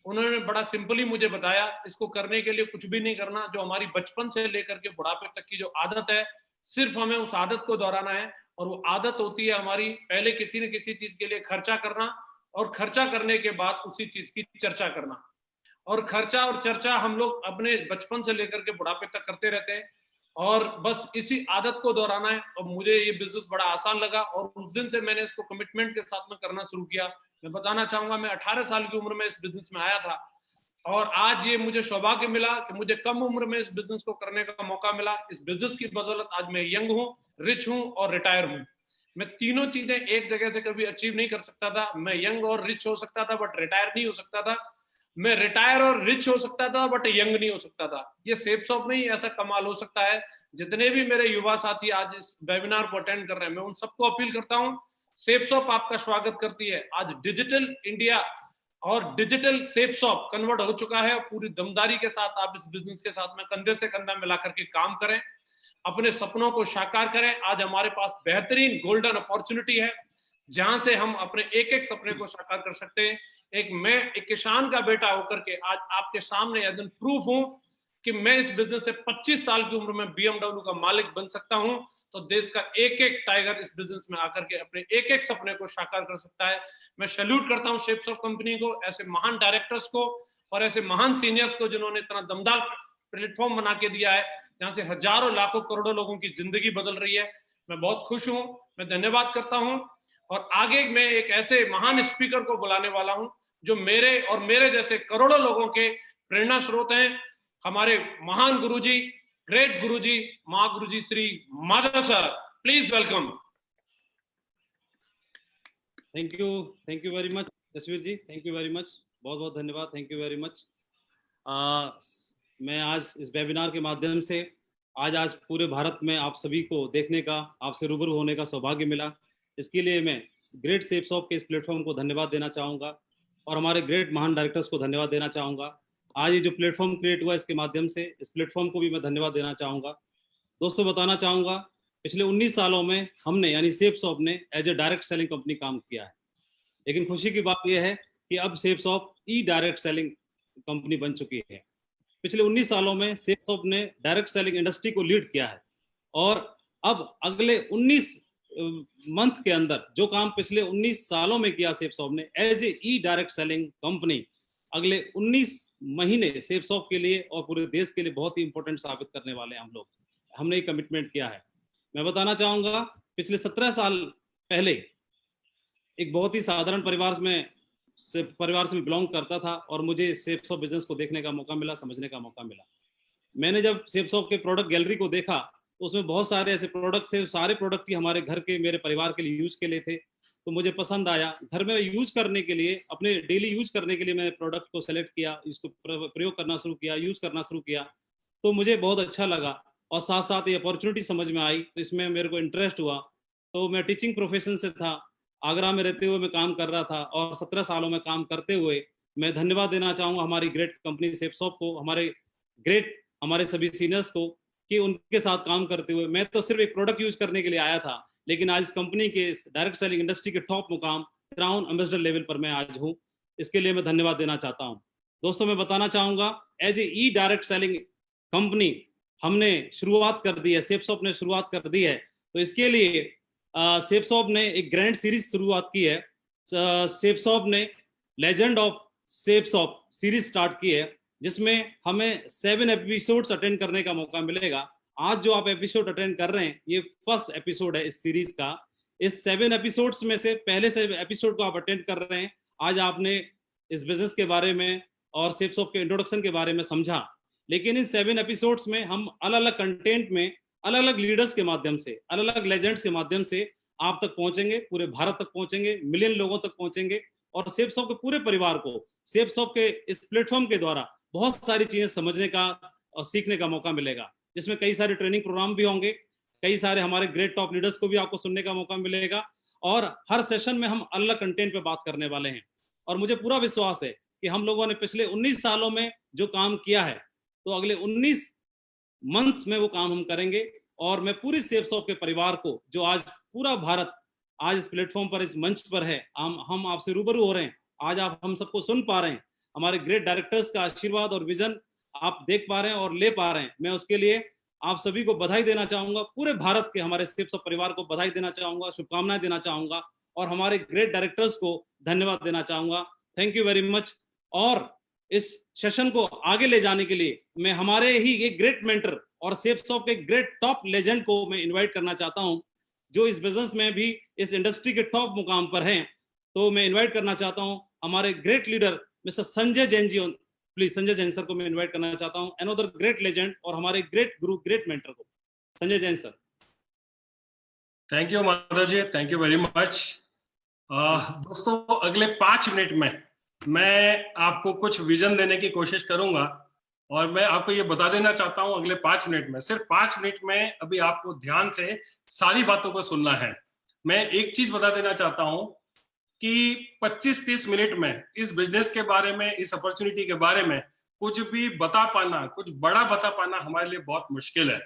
उन्होंने बड़ा सिंपली मुझे बताया, इसको करने के लिए कुछ भी नहीं करना, जो हमारी बचपन से लेकर के बुढ़ापे तक की जो आदत है, सिर्फ हमें उस आदत को दोहराना है। और वो आदत होती है हमारी पहले किसी न किसी चीज के लिए खर्चा करना और खर्चा करने के बाद उसी चीज की चर्चा करना। और खर्चा और चर्चा हम लोग अपने बचपन से लेकर के बुढ़ापे तक करते रहते हैं और बस इसी आदत को दोहराना है। और मुझे ये बिजनेस बड़ा आसान लगा और उस दिन से मैंने इसको कमिटमेंट के साथ में करना शुरू किया। मैं बताना चाहूंगा, मैं 18 साल की उम्र में इस बिजनेस में आया था और आज ये मुझे सौभाग्य मिला कि मुझे कम उम्र में इस बिजनेस को करने का मौका मिला। इस बिजनेस की बदौलत आज मैं यंग हूँ, रिच हूँ और रिटायर हूँ। मैं तीनों चीजें एक जगह से कभी अचीव नहीं कर सकता था। मैं यंग और रिच हो सकता था बट रिटायर नहीं हो सकता था। मैं रिटायर और रिच हो सकता था बट यंग नहीं हो सकता था। ये सेफसॉफ्ट में ही ऐसा कमाल हो सकता है। जितने भी मेरे युवा साथी आज इस वेबिनार को अटेंड कर रहे हैं, मैं उन सबको अपील करता हूं, सेफसॉफ्ट आपका स्वागत करती है। आज डिजिटल इंडिया और डिजिटल सेफसॉफ्ट कन्वर्ट हो चुका है। पूरी दमदारी के साथ आप इस बिजनेस के साथ में कंधे से कंधा मिलाकर के काम करें, अपने सपनों को साकार करें। आज हमारे पास बेहतरीन गोल्डन अपॉर्चुनिटी है जहां से हम अपने एक एक सपने को साकार कर सकते हैं। मैं एक किसान का बेटा होकर के आज आपके सामने प्रूफ हूं कि मैं इस बिजनेस से 25 साल की उम्र में BMW का मालिक बन सकता हूं। तो देश का एक एक टाइगर इस बिजनेस में आकर के अपने एक एक सपने को साकार कर सकता है। मैं सैल्यूट करता हूं सेफसॉफ्ट कंपनी को, ऐसे महान डायरेक्टर्स को और ऐसे महान सीनियर्स को जिन्होंने इतना दमदार प्लेटफॉर्म बना के दिया है जहां से हजारों लाखों करोड़ों लोगों की जिंदगी बदल रही है। मैं बहुत खुश हूं, मैं धन्यवाद करता हूं। और आगे मैं एक ऐसे महान स्पीकर को बुलाने वाला हूं जो मेरे और मेरे जैसे करोड़ों लोगों के प्रेरणा स्रोत हैं। हमारे महान गुरुजी, ग्रेट गुरुजी, महागुरुजी Shri Madhav sir, please welcome. Thank you very much Jasveer ji, thank you very much, बहुत बहुत धन्यवाद, थैंक यू वेरी मच। मैं आज इस वेबिनार के माध्यम से आज पूरे भारत में आप सभी को देखने का, आपसे रूबरू होने का सौभाग्य मिला। इसके लिए मैं ग्रेट सेफसॉफ्ट के इस प्लेटफॉर्म को धन्यवाद देना चाहूँगा और हमारे ग्रेट महान डायरेक्टर्स को धन्यवाद देना चाहूँगा। आज ये जो प्लेटफॉर्म क्रिएट हुआ इसके माध्यम से इस प्लेटफॉर्म को भी मैं धन्यवाद देना चाहूँगा। दोस्तों बताना चाहूँगा, पिछले 19 सालों में हमने यानी सेफसॉफ्ट ने as a direct selling company काम किया है, लेकिन खुशी की बात यह है कि अब सेफसॉफ्ट ई डायरेक्ट सेलिंग कंपनी बन चुकी है। पिछले 19 सालों में सेफसॉफ्ट ने डायरेक्ट सेलिंग इंडस्ट्री को लीड किया है और अब अगले 19 मंथ के अंदर जो काम पिछले 19 सालों में किया सेफसॉफ्ट ने as a e direct selling company, अगले 19 महीने सेफसॉफ्ट के लिए और पूरे देश के लिए बहुत ही इंपॉर्टेंट साबित करने वाले हैं। हमने एक कमिटमेंट किया है। मैं बताना चाहूंगा, पिछले 17 साल पहले एक बहुत ही साधारण परिवार से बिलोंग करता था और मुझे सेफसॉफ्ट बिजनेस को देखने का मौका मिला, समझने का मौका मिला। मैंने जब सेफसॉफ्ट के प्रोडक्ट गैलरी को देखा तो उसमें बहुत सारे ऐसे प्रोडक्ट थे, सारे प्रोडक्ट ही हमारे घर के, मेरे परिवार के लिए यूज के लिए थे, तो मुझे पसंद आया। घर में यूज करने के लिए, अपने डेली यूज करने के लिए मैंने प्रोडक्ट को सेलेक्ट किया, इसको प्रयोग करना शुरू किया, यूज करना शुरू किया, तो मुझे बहुत अच्छा लगा और साथ साथ ये अपॉर्चुनिटी समझ में आई तो इसमें मेरे को इंटरेस्ट हुआ। तो मैं टीचिंग प्रोफेशन से था, आगरा में रहते हुए मैं काम कर रहा था और 17 सालों में काम करते हुए मैं धन्यवाद देना चाहूँगा हमारी ग्रेट कंपनी सेफसॉफ्ट को, हमारे सभी सीनियर्स को, कि उनके साथ काम करते हुए मैं तो सिर्फ एक प्रोडक्ट यूज करने के लिए आया था, लेकिन आज इस कंपनी के डायरेक्ट सेलिंग इंडस्ट्री के टॉप मुकाम क्राउन एम्बेसडर लेवल पर मैं आज हूँ। इसके लिए मैं धन्यवाद देना चाहता हूँ। दोस्तों मैं बताना चाहूंगा, as a e direct selling company हमने शुरुआत कर दी है, सेफसॉफ्ट ने शुरुआत कर दी है तो इसके लिए सेफ शॉप ने एक ग्रैंड सीरीज शुरुआत की है। सेफ शॉप ने legend of safe shop series start की है, जिसमें हमें 7 एपिसोड्स अटेंड करने का मौका मिलेगा। आज जो आप एपिसोड अटेंड कर रहे हैं, ये फर्स्ट एपिसोड है इस सीरीज का। इस 7 एपिसोड्स में से पहले से एपिसोड को आप अटेंड कर रहे हैं। आज आपने इस बिजनेस के बारे में और सेफ शॉप के इंट्रोडक्शन के बारे में समझा, लेकिन इन 7 एपिसोड्स में हम अलग अलग कंटेंट में अलग अलग लीडर्स के माध्यम से, अलग अलग लेजेंड्स के माध्यम से आप तक पहुंचेंगे, पूरे भारत तक पहुंचेंगे, मिलियन लोगों तक पहुंचेंगे, और सेफ शॉप के पूरे परिवार को सेफ शॉप के इस प्लेटफॉर्म के द्वारा बहुत सारी चीजें समझने का और सीखने का मौका मिलेगा, जिसमें कई सारे ट्रेनिंग प्रोग्राम भी होंगे, कई सारे हमारे ग्रेट टॉप लीडर्स को भी आपको सुनने का मौका मिलेगा, और हर सेशन में हम अलग कंटेंट पे बात करने वाले हैं। और मुझे पूरा विश्वास है कि हम लोगों ने पिछले 19 सालों में जो काम किया है, तो अगले 19 मंथ में वो काम हम करेंगे। और मैं पूरी सेफ शॉप के परिवार को, जो आज पूरा भारत आज इस प्लेटफॉर्म पर, इस मंच पर है, हम आपसे रूबरू हो रहे हैं, आज आप हम सबको सुन पा रहे हैं, हमारे ग्रेट डायरेक्टर्स का आशीर्वाद और विजन आप देख पा रहे हैं और ले पा रहे हैं। मैं उसके लिए आप सभी को बधाई देना चाहूंगा, पूरे भारत के हमारे सेफ शॉप परिवार को बधाई देना चाहूंगा, शुभकामनाएं देना चाहूंगा, और हमारे ग्रेट डायरेक्टर्स को धन्यवाद देना चाहूंगा। Thank you very much. और इस सेशन को आगे ले जाने के लिए मैं हमारे ही एक ग्रेट मेंटर और सेफ शॉप के ग्रेट टॉप लेजेंड को मैं इनवाइट करना चाहता हूं, जो इस बिजनेस में भी इस इंडस्ट्री के टॉप मुकाम पर हैं। तो मैं इनवाइट करना चाहता हूं हमारे great leader mister Sanjay Jain ji. Please Sanjay Jain sir को मैं इनवाइट करना चाहता हूं, अनदर ग्रेट लेजेंड और हमारे ग्रेट गुरु, ग्रेट मेंटर को, Sanjay Jain sir. Thank you Madhav ji, thank you very much. दोस्तों, अगले 5 मिनट में मैं आपको कुछ विजन देने की कोशिश करूंगा, और मैं आपको ये बता देना चाहता हूं, अगले 5 मिनट में, सिर्फ 5 मिनट में अभी आपको ध्यान से सारी बातों को सुनना है। मैं एक चीज बता देना चाहता हूं कि 25-30 मिनट में इस बिजनेस के बारे में, इस अपॉर्चुनिटी के बारे में कुछ भी बता पाना, कुछ बड़ा बता पाना हमारे लिए बहुत मुश्किल है।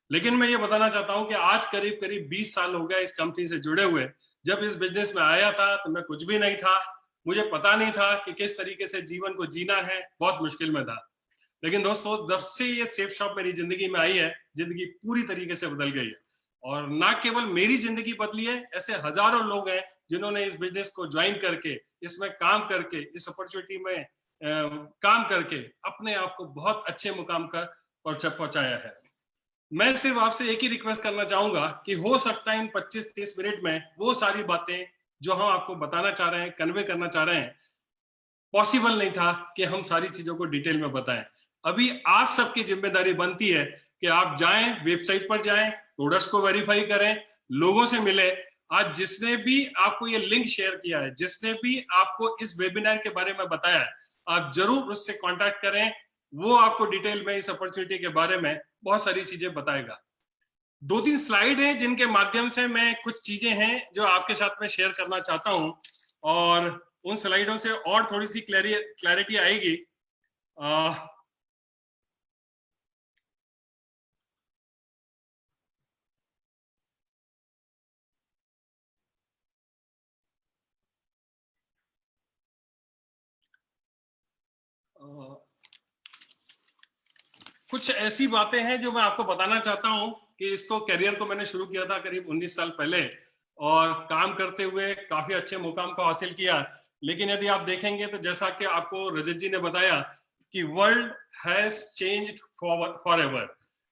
लेकिन मैं ये बताना चाहता हूं कि आज करीब करीब 20 साल हो गया इस कंपनी से जुड़े हुए। जब इस बिजनेस में आया था तो मैं कुछ भी नहीं था, मुझे पता नहीं था कि किस तरीके से जीवन को जीना है, बहुत मुश्किल में था। लेकिन दोस्तों, जब से ये सेफ शॉप मेरी जिंदगी में आई है, जिंदगी पूरी तरीके से बदल गई है। और ना केवल मेरी जिंदगी बदली है, ऐसे हजारों लोग हैं जिन्होंने इस बिजनेस को ज्वाइन करके, इसमें काम करके, इस अपॉर्चुनिटी में काम करके अपने आप को बहुत अच्छे मुकाम पर पहुंचाया है। मैं सिर्फ आपसे एक ही रिक्वेस्ट करना चाहूंगा कि हो सकता है इन 25-30 मिनट में वो सारी बातें जो हम आपको बताना चाह रहे हैं, कन्वे करना चाह रहे हैं, पॉसिबल नहीं था कि हम सारी चीजों को डिटेल में बताएं। अभी आप सबकी जिम्मेदारी बनती है कि आप जाएं, वेबसाइट पर जाएं, प्रोडक्ट्स को वेरीफाई करें, लोगों से मिले। आज जिसने भी आपको ये लिंक शेयर किया है, जिसने भी आपको इस वेबिनार के बारे में बताया है, आप जरूर उससे कांटेक्ट करें। वो आपको डिटेल में इस अपॉर्चुनिटी के बारे में बहुत सारी चीजें बताएगा। 2-3 स्लाइड हैं जिनके माध्यम से मैं कुछ चीजें हैं जो आपके साथ में शेयर करना चाहता हूं, और उन स्लाइडों से और थोड़ी सी क्लैरिटी आएगी। कुछ ऐसी बातें हैं जो मैं आपको बताना चाहता हूं कि इसको करियर को मैंने शुरू किया था करीब 19 साल पहले, और काम करते हुए काफी अच्छे मुकाम को हासिल किया। लेकिन यदि आप देखेंगे तो जैसा कि आपको रजत जी ने बताया कि वर्ल्ड हैज चेंज्ड फॉरएवर,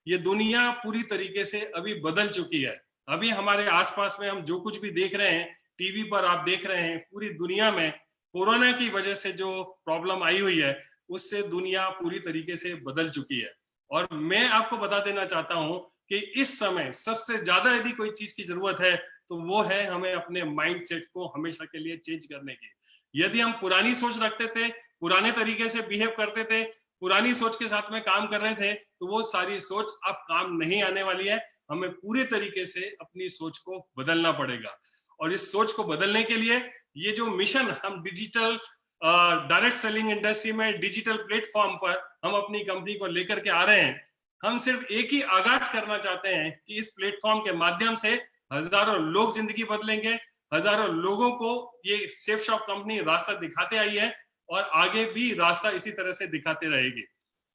ये दुनिया पूरी तरीके से अभी बदल चुकी है। अभी हमारे आसपास में हम जो कुछ भी देख रहे हैं, टीवी पर आप देख रहे हैं, पूरी दुनिया में कोरोना की वजह से जो प्रॉब्लम आई हुई है, उससे दुनिया पूरी तरीके से बदल चुकी है। और मैं आपको बता देना चाहता हूं कि इस समय सबसे ज्यादा यदि कोई चीज की जरूरत है तो वो है हमें अपने माइंडसेट को हमेशा के लिए चेंज करने की। यदि हम पुरानी सोच रखते थे, पुराने तरीके से बिहेव करते थे, पुरानी सोच के साथ में काम कर रहे थे, तो वो सारी सोच अब काम नहीं आने वाली है। हमें पूरे तरीके से अपनी सोच को बदलना पड़ेगा। और इस सोच को बदलने के लिए ये जो मिशन हम डिजिटल डायरेक्ट सेलिंग इंडस्ट्री में डिजिटल प्लेटफॉर्म पर हम अपनी कंपनी को लेकर के आ रहे हैं, हम सिर्फ एक ही आगाज करना चाहते हैं कि इस प्लेटफॉर्म के माध्यम से हजारों लोग जिंदगी बदलेंगे, हजारों लोगों को ये सेफ शॉप कंपनी रास्ता दिखाते आई है और आगे भी रास्ता इसी तरह से दिखाते रहेगी।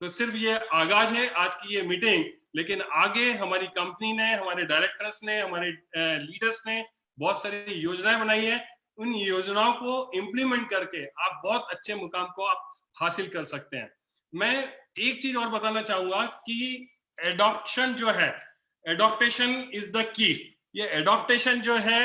तो सिर्फ ये आगाज है आज की ये मीटिंग, लेकिन आगे हमारी कंपनी ने, हमारे डायरेक्टर्स ने, हमारे लीडर्स ने बहुत सारी योजनाएं बनाई है। उन योजनाओं को इम्प्लीमेंट करके आप बहुत अच्छे मुकाम को आप हासिल कर सकते हैं। मैं एक चीज और बताना चाहूंगा कि एडॉप्शन जो है, एडॉप्टेशन इज द की। ये एडॉप्टेशन जो है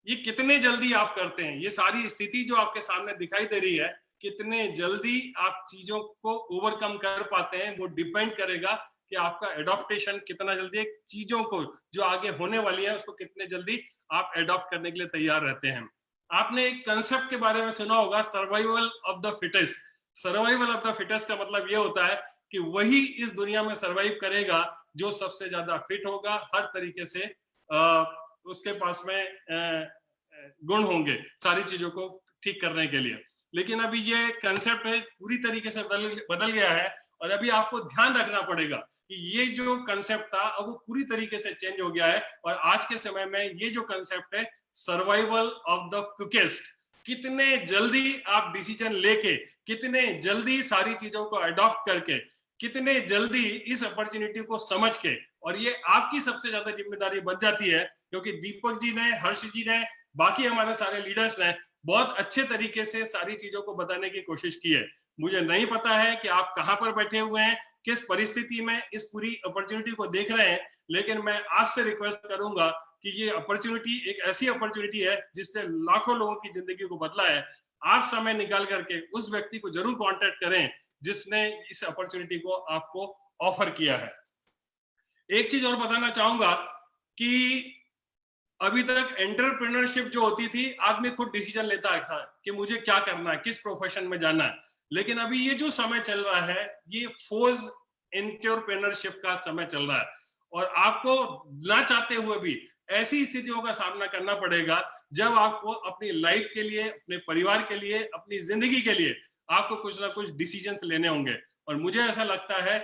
ये कितने जल्दी आप करते हैं, ये सारी स्थिति जो आपके सामने दिखाई दे रही है, कितने जल्दी आप चीजों को ओवरकम कर पाते हैं, वो डिपेंड करेगा कि आपका एडॉप्टेशन कितना जल्दी, चीजों को जो आगे होने वाली है उसको कितने जल्दी आप एडॉप्ट करने के लिए तैयार रहते हैं। आपने एक कंसेप्ट के बारे में सुना होगा, survival of the fittest. Survival of the fittest का मतलब ये होता है कि वही इस दुनिया में सर्वाइव करेगा जो सबसे ज्यादा फिट होगा, हर तरीके से उसके पास में गुण होंगे सारी चीजों को ठीक करने के लिए। लेकिन अभी ये कंसेप्ट है पूरी तरीके से बदल गया है, और अभी आपको ध्यान रखना पड़ेगा कि ये जो कंसेप्ट था अब वो पूरी तरीके से चेंज हो गया है। और आज के समय में ये जो कंसेप्ट है सर्वाइवल ऑफ द क्विकेस्ट, कितने जल्दी आप डिसीजन लेके, कितने जल्दी सारी चीजों को अडॉप्ट करके, कितने जल्दी इस अपॉर्चुनिटी को समझ के, और ये आपकी सबसे ज्यादा जिम्मेदारी बन जाती है, क्योंकि दीपक जी ने, हर्ष जी ने, बाकी हमारे सारे लीडर्स ने बहुत अच्छे तरीके से सारी चीजों को बताने की कोशिश की है। मुझे नहीं पता है कि आप कहां पर बैठे हुए हैं, किस परिस्थिति में इस पूरी अपॉर्चुनिटी को देख रहे हैं, लेकिन मैं आपसे रिक्वेस्ट करूंगा कि ये अपॉर्चुनिटी एक ऐसी अपॉर्चुनिटी है जिसने लाखों लोगों की जिंदगी को बदला है। आप समय निकाल करके उस व्यक्ति को जरूर कांटेक्ट करें जिसने इस अपॉर्चुनिटी को आपको ऑफर किया है। एक चीज और बताना चाहूंगा कि अभी तक एंटरप्रेन्योरशिप जो होती थी, आदमी खुद डिसीजन लेता था कि मुझे क्या करना है, किस प्रोफेशन में जाना है। लेकिन अभी ये जो समय चल रहा है ये फोर्स एंटरप्रेन्योरशिप का समय चल रहा है, और आपको ना चाहते हुए भी ऐसी स्थितियों का सामना करना पड़ेगा जब आपको अपनी लाइफ के लिए, अपने परिवार के लिए, अपनी जिंदगी के लिए आपको कुछ ना कुछ डिसीजंस लेने होंगे। और मुझे ऐसा लगता है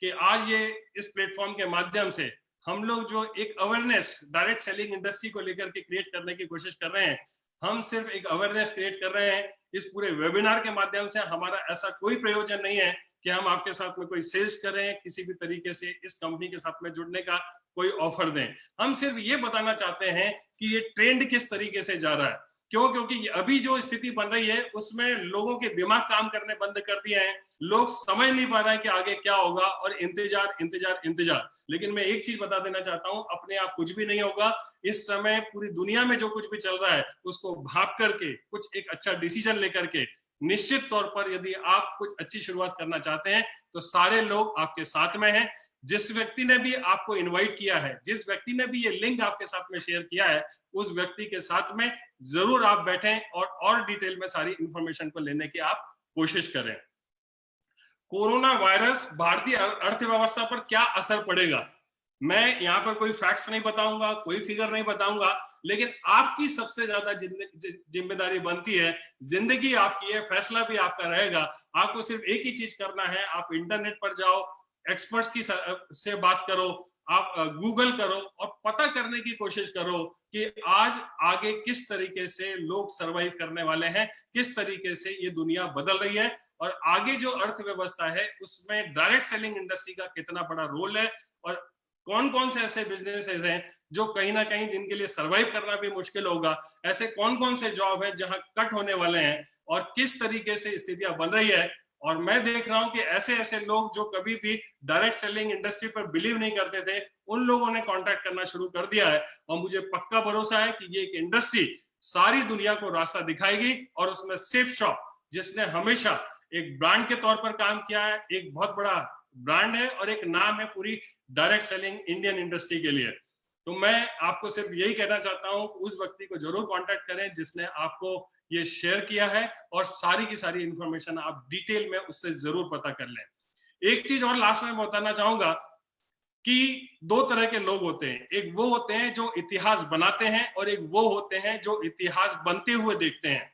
कि आज ये इस प्लेटफॉर्म के माध्यम से हम लोग जो एक अवेयरनेस डायरेक्ट सेलिंग इंडस्ट्री को लेकर के क्रिएट करने की कोशिश कर रहे हैं, हम सिर्फ एक अवेयरनेस क्रिएट कर रहे हैं। इस पूरे वेबिनार के माध्यम से हमारा ऐसा कोई प्रयोजन नहीं है कि हम आपके साथ में कोई सेल्स करें, किसी भी तरीके से इस कंपनी के साथ में जुड़ने का कोई ऑफर दें। हम सिर्फ ये बताना चाहते हैं कि ये ट्रेंड किस तरीके से जा रहा है। क्यों? क्योंकि अभी जो स्थिति बन रही है उसमें लोगों के दिमाग काम करने बंद कर दिए हैं, लोग समझ नहीं पा रहे हैं कि आगे क्या होगा, और इंतजार इंतजार इंतजार। लेकिन मैं एक चीज बता देना चाहता हूं, अपने आप कुछ भी नहीं होगा। इस समय पूरी दुनिया में जो कुछ भी चल रहा है उसको भाप करके कुछ एक अच्छा डिसीजन लेकर के, निश्चित तौर पर यदि आप कुछ अच्छी शुरुआत करना चाहते हैं तो सारे लोग आपके साथ में हैं। जिस व्यक्ति ने भी आपको इनवाइट किया है, जिस व्यक्ति ने भी ये लिंक आपके साथ में शेयर किया है, उस व्यक्ति के साथ में जरूर आप बैठें और डिटेल में सारी इंफॉर्मेशन को लेने की आप कोशिश करें। कोरोना वायरस भारतीय अर्थव्यवस्था पर क्या असर पड़ेगा, मैं यहाँ पर कोई फैक्ट्स नहीं बताऊंगा, कोई फिगर नहीं बताऊंगा, लेकिन आपकी सबसे ज्यादा जिम्मेदारी बनती है। जिंदगी आपकी है, फैसला भी आपका रहेगा। आपको सिर्फ एक ही चीज करना है, आप इंटरनेट पर जाओ, एक्सपर्ट्स की से बात करो, आप गूगल करो और पता करने की कोशिश करो कि आज आगे किस तरीके से लोग सरवाइव करने वाले हैं, किस तरीके से ये दुनिया बदल रही है, और आगे जो अर्थव्यवस्था है उसमें डायरेक्ट सेलिंग इंडस्ट्री का कितना बड़ा रोल है, और कौन कौन से ऐसे बिजनेसेस हैं जो कहीं ना कहीं जिनके लिए सरवाइव करना भी मुश्किल होगा, ऐसे कौन कौन से जॉब है जहां कट होने वाले हैं, और किस तरीके से स्थितियां बन रही है। और मैं देख रहा हूं कि ऐसे ऐसे लोग जो कभी भी डायरेक्ट सेलिंग इंडस्ट्री पर बिलीव नहीं करते थे, उन लोगों ने कांटेक्ट करना शुरू कर दिया है। और मुझे पक्का भरोसा है कि ये एक इंडस्ट्री सारी दुनिया को रास्ता दिखाएगी, और उसमें सेफ शॉप, जिसने हमेशा एक ब्रांड के तौर पर काम किया है, एक बहुत बड़ा ब्रांड है और एक नाम है पूरी डायरेक्ट सेलिंग इंडियन इंडस्ट्री के लिए। तो मैं आपको सिर्फ यही कहना चाहता हूं, उस व्यक्ति को जरूर कांटेक्ट करें जिसने आपको ये शेयर किया है, और सारी की सारी इंफॉर्मेशन आप डिटेल में उससे जरूर पता कर लें। एक चीज और लास्ट में बताना चाहूंगा कि दो तरह के लोग होते हैं, एक वो होते हैं जो इतिहास बनाते हैं, और एक वो होते हैं जो इतिहास बनते हुए देखते हैं।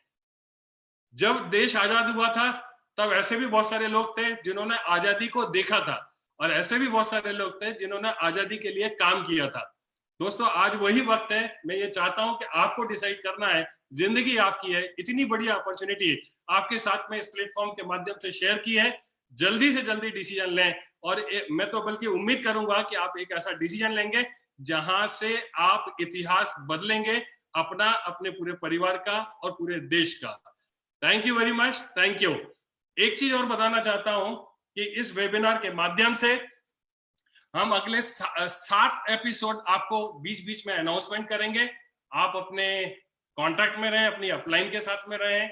जब देश आजाद हुआ था तब ऐसे भी बहुत सारे लोग थे जिन्होंने आजादी को देखा था, और ऐसे भी बहुत सारे लोग थे जिन्होंने आजादी के लिए काम किया था। दोस्तों, आज वही वक्त है। मैं ये चाहता हूं कि आपको डिसाइड करना है, जिंदगी आपकी है, इतनी बड़ी अपॉर्चुनिटी आपके साथ में इस प्लेटफॉर्म के माध्यम से शेयर की है। जल्दी से जल्दी डिसीजन लें। और मैं तो बल्कि उम्मीद करूंगा कि आप एक ऐसा डिसीजन लेंगे जहां से आप इतिहास बदलेंगे अपना, अपने पूरे परिवार का और पूरे देश का। Thank you very much, thank you. एक चीज और बताना चाहता हूं कि इस वेबिनार के माध्यम से हम अगले 7 एपिसोड आपको बीच बीच में अनाउंसमेंट करेंगे। आप अपने कॉन्टैक्ट में रहें, अपनी अपलाइन के साथ में रहें।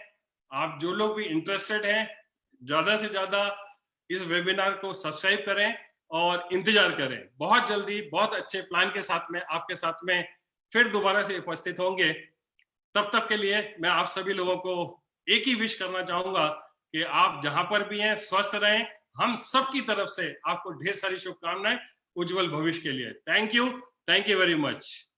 आप जो लोग भी इंटरेस्टेड हैं, ज्यादा से ज्यादा इस वेबिनार को सब्सक्राइब करें और इंतजार करें। बहुत जल्दी बहुत अच्छे प्लान के साथ में आपके साथ में फिर दोबारा से उपस्थित होंगे। तब तक के लिए मैं आप सभी लोगों को एक ही विश करना चाहूंगा कि आप जहां पर भी हैं स्वस्थ रहें। हम सब की तरफ से आपको ढेर सारी शुभकामनाएं उज्जवल भविष्य के लिए। Thank you very much.